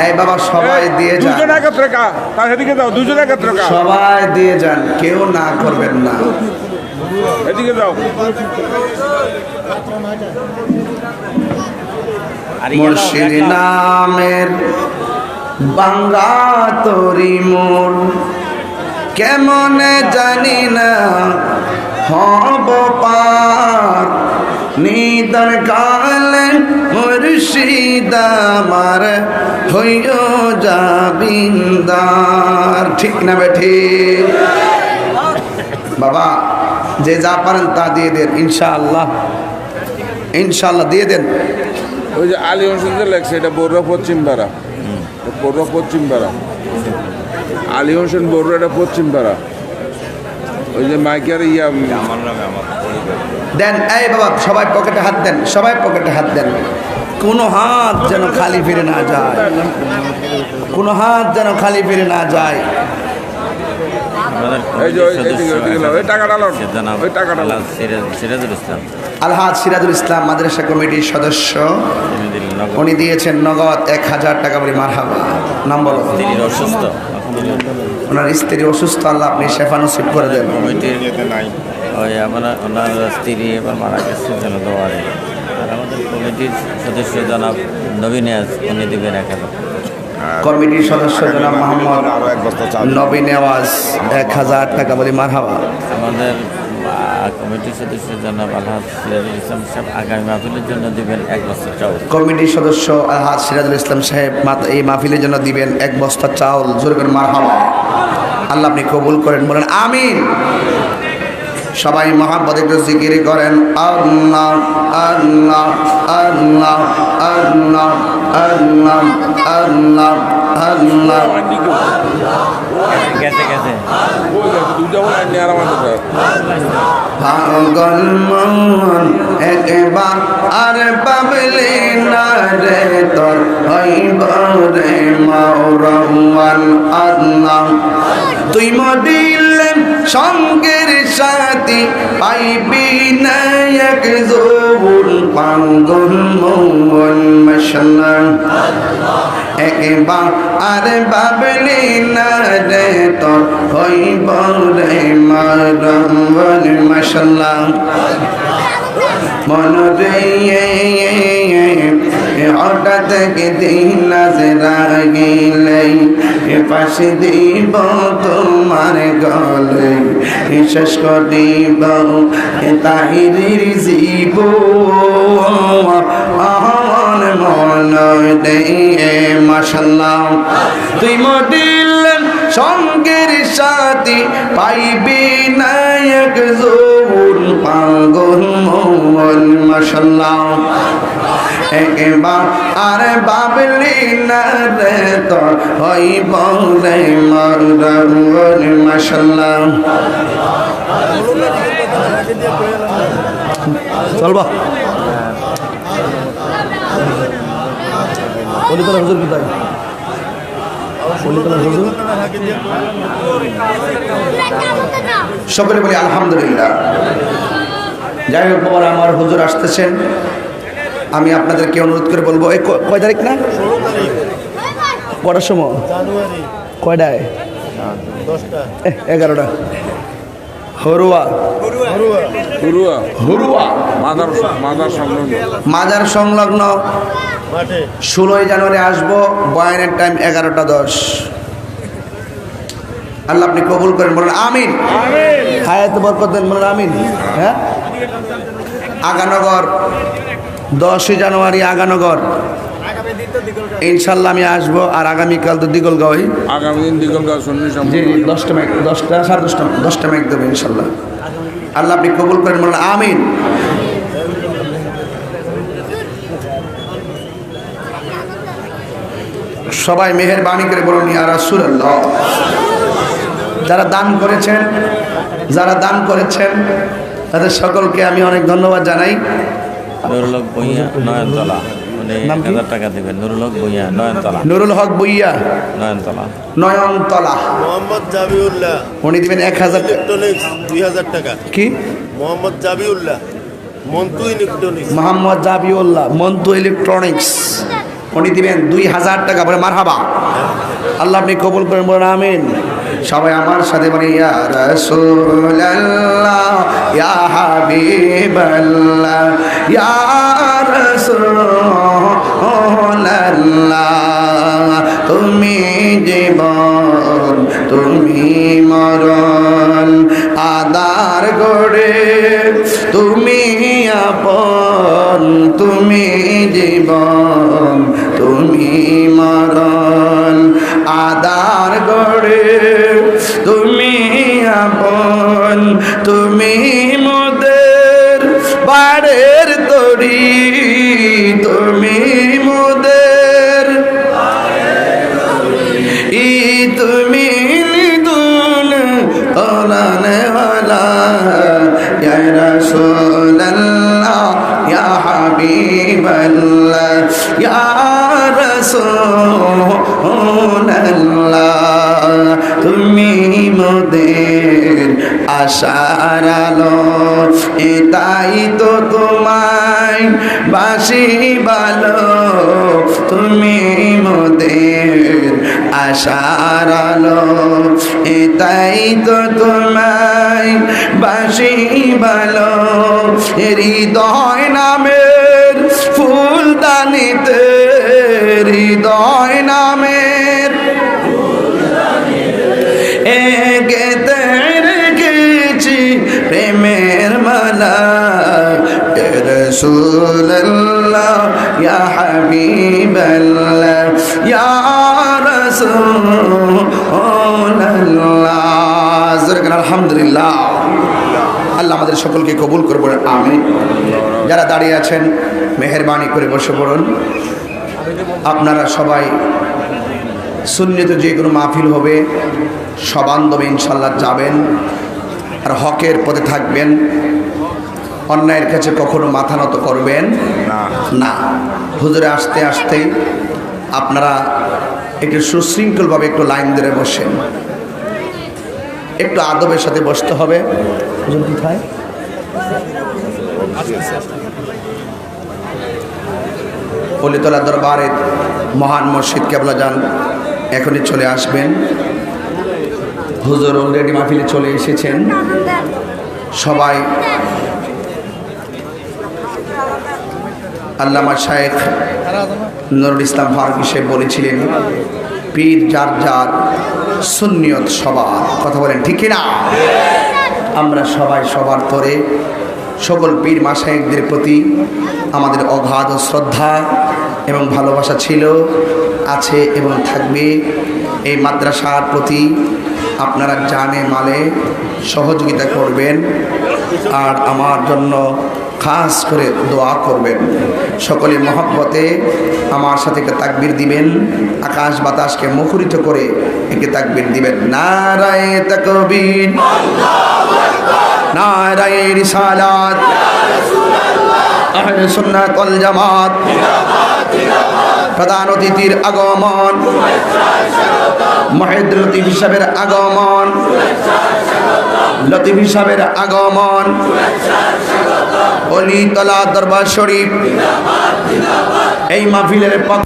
এই বাবা সবাই দিয়ে যান, দুজন একত্রে কা তার এদিকে দাও, দুজন একত্রে কা সবাই দিয়ে যান, কেউ না করবেন না। এদিকে দাও। আর মুর্শিদ নামের বাঙ্গা তরি মোর, কেমনে জানি না হব পার, নিদান কালে মুর্শিদ আমার হইও যাবিন্দার। ঠিক না বেঠি? বাবা যে যা পারেন তা দিয়ে দেন, ইনশাআল্লাহ, ইনশাআল্লাহ দিয়ে দেন। ওই যে আলী হোসেন যে লেখছে, এটা বড়ুয়া পশ্চিম পাড়া, বড়ুয়া পশ্চিম পাড়া। আলী হোসেন বড়ুয়া, এটা পশ্চিম পাড়া। ওই যে মাইকের আমার নামে আমার পরিবার দেন। এই বাবা সবাই পকেটে হাত দেন, সবাই পকেটে হাত দেন, কোনো হাত যেন খালি ফিরে না যায়, কোনো হাত যেন খালি ফিরে না যায়। আমাদের এই যে ওইদিকে ওই টাকাটা নাও, জানাব ওই টাকাটা নাও। সিরাজুল ইসলাম আলহাজ সিরাজুল ইসলাম মাদ্রাসা কমিটির সদস্য, তিনি দিলেন নগদ। উনি দিয়েছেন নগদ 1000 টাকা বলে মারহাবা। নাম বলো। তিনি অসুস্থ, ওনার স্ত্রী অসুস্থ, আল্লাহ আপনি শেফা নসিব করে দেন। কমিটির ওই আমরা ওনার স্ত্রী এবার মারা গেছে যেন দোয়ারে। আর আমাদের কমিটির সদস্য জনাব নবীন নিয়াজ, উনি দেবেন 1000। কমিটির সদস্য জনাব মোহাম্মদ নবী নেওয়াজ 1000 টাকা বলে মারহাবা। আমাদের কমিটির সদস্য জনাব আলহাজ সিরাজুল ইসলাম সাহেব আগামী মাহফিলের জন্য দিবেন 1 বস্তা চাউল। কমিটির সদস্য আলহাজ সিরাজুল ইসলাম সাহেব এই মাহফিলের জন্য দিবেন 1 বস্তা চাউল। জোরে করে মারহাবা। আল্লাহ আপনি কবুল করেন, বলেন আমিন। সবাই মহাব্বতে একটু জিকির করেন আল্লাহ আল্লাহ আল্লাহ আল্লাহ আল্লাহ আল্লাহ আল্লাহ। গেছে গেছে দুইটা বলে আইনি আর আমাদের পাগল মন একবার আর পাবলি না রে, তোর হইব রে মাওরান আল্লাহ। তুই মদিলেন সঙ্গের সাথী, পাইবি না এক জবুল। পাগল মন মাশাআল্লাহ একবার আর পাবলি না রে, তোর হইব রে মাওরান মাশাআল্লাহ। মন রে হঠাৎ দিন রাগিলে, পাশে দিব তোমার গলে, শেষ করিব তাহিরির জীব। মন দে মাশাআল্লাহ। তুই মদিল সঙ্গের সাথী, পাইবি না এক জবুল। পাগল মন মাশাআল্লাহ একবার আর বাবলি না রে, তোর হইব রে মাওরান মাশাআল্লাহ। চলবা অলিতলা হুজুর কোথায়? অলিতলা হুজুর সকলে বলি আলহামদুলিল্লাহ। যাই হোক বাবা, আমার হুজুর আসতেছেন, আমি আপনাদেরকে অনুরোধ করে বলবো এই কয় তারিখ না কটার সময়? কয়টায়? 11টা। হরুয়া হরুয়া মাজার সংলগ্ন 16 জানুয়ারি আসবো। বয়ানের টাইম 11:10। আল্লাহ আপনি কবুল করেন, বলেন আমিন। হায়াত বরকত দেন, বলেন আমিন। হ্যাঁ, আগানগর 10 জানুয়ারি আগানগর ইনশাল্লাহ আমি আসবো। আর আগামীকাল তো দিগলগাঁও, আগামী দিন দিগলগাঁও শুননি জি 10টা সাড়ে 10টা মেঘ দেবো ইনশাল্লাহ। আল্লাহ আপনি কবুল করেন, বলেন আমিন। সবাই মেহেরবানি করে বলুন ইয়া রাসূলুল্লাহ। যারা দান করেছেন তাদের সকলকে আমি অনেক ধন্যবাদ জানাই। নুরুল হক বইয়া নয়নতলা, উনি 1000 টাকা দেবেন। নুরুল হক বইয়া নয়নতলা, নুরুল হক বইয়া নয়নতলা। মোহাম্মদ জাবিউল্লাহ, উনি দিবেন 1000 ইলেকট্রনিক্স 2000 টাকা। কি? মোহাম্মদ জাবিউল্লাহ, মন্টু ইলেকট্রনিক্স। মোহাম্মদ জাবিউল্লাহ, মন্তু ইলেকট্রনিক্স, উনি দিবেন 2000 টাকা। বলে মারহাবা। আল্লাহ আপনি কবুল করেন, বলেন আমিন। সবাই আমার সাথে বলি ইয়া রাসূলুল্লাহ, ইয়া হাবিবাল্লাহ, ইয়া রাসূলুল্লাহ। তুমি জীবন, তুমি মরণ, আদার গড়ে তুমি আপন। তুমি জীবন, তুমি মরণ, আদার গড়ে তুমি আপন। তুমি মোদের বাড়ের তরি, তুমি মোদের তুমি দুন ওলানে ওয়ালা ইয়া রাসূলুল্লাহ ইয়া হাবিবাল্লাহ ইয়া রাসূলুল্লাহ তুমি মোদের আশার আলো এটাই তো তোমায় বাসি ভালো তুমি মোদের আশার আলো এটাই তো তোমায় বাসি ভালো হৃদয় নামের ফুলদানিতে হৃদয় নামের এগেতে রেখেছি প্রেমের মালা ইয়া রাসূলুল্লাহ ইয়া হাবিবাল্লাহ ইয়া রাসূলুল্লাহ জোরে আলহামদুলিল্লাহ। আল্লাহ আমাদের সকলকে কবুল করে বলেন আমিন। যারা দাঁড়িয়ে আছেন মেহেরবানি করে বসে পড়ুন। আপনারা সবাই সুন্নিত যে কোনো মাহফিল হবে সবান্ধবে ইনশাল্লাহ যাবেন আর হকের পথে থাকবেন। অন্যায়ের কাছে কখনো মাথা নত করবেন না। হুজুরে আসতে আসতেই আপনারা একটু সুশৃঙ্খলভাবে একটু লাইন ধরে বসেন, একটু আদবের সাথে বসতে হবে। হুজুর কোথায়? পলিতলা দরবারের মহান মসজিদ কেবলা যান এখনই চলে আসবেন। হুজুর অলরেডি মাহফিলে চলে এসেছেন। সবাই আল্লামা শায়েখ নুরুল ইসলাম ফারুকী সাহেব বলেছিলেন পীর যার যার সুন্নিয়ত সবার। কথা বলেন ঠিক না? আমরা সবাই সবার তরে সকল পীর মাশায়েখদের প্রতি আমাদের অগাধ শ্রদ্ধা এবং ভালোবাসা ছিল, আছে এবং থাকবে। এই মাদ্রাসার প্রতি আপনারা জানে মালে সহযোগিতা করবেন আর আমার জন্য খাস করে দোয়া করবেন। সকলে মহব্বতে আমার সাথে একটা তাকবীর দিবেন, আকাশ বাতাসকে মুখরিত করে একে তাকবীর দিবেন। নারায়ে তাকবীর, নারায়ে রিসালাত, আহলে সুন্নাত ওয়াল জামাত। প্রধান অতিথির আগমন, মুহিদ্দিন লতিফ সাহেবের আগমন, লতিফ সাহেবের আগমন, অলিতলা দরবার শরীফ এই মাহফিলের পক্ষ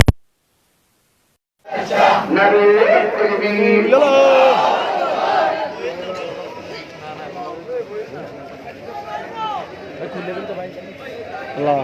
আল্লাহ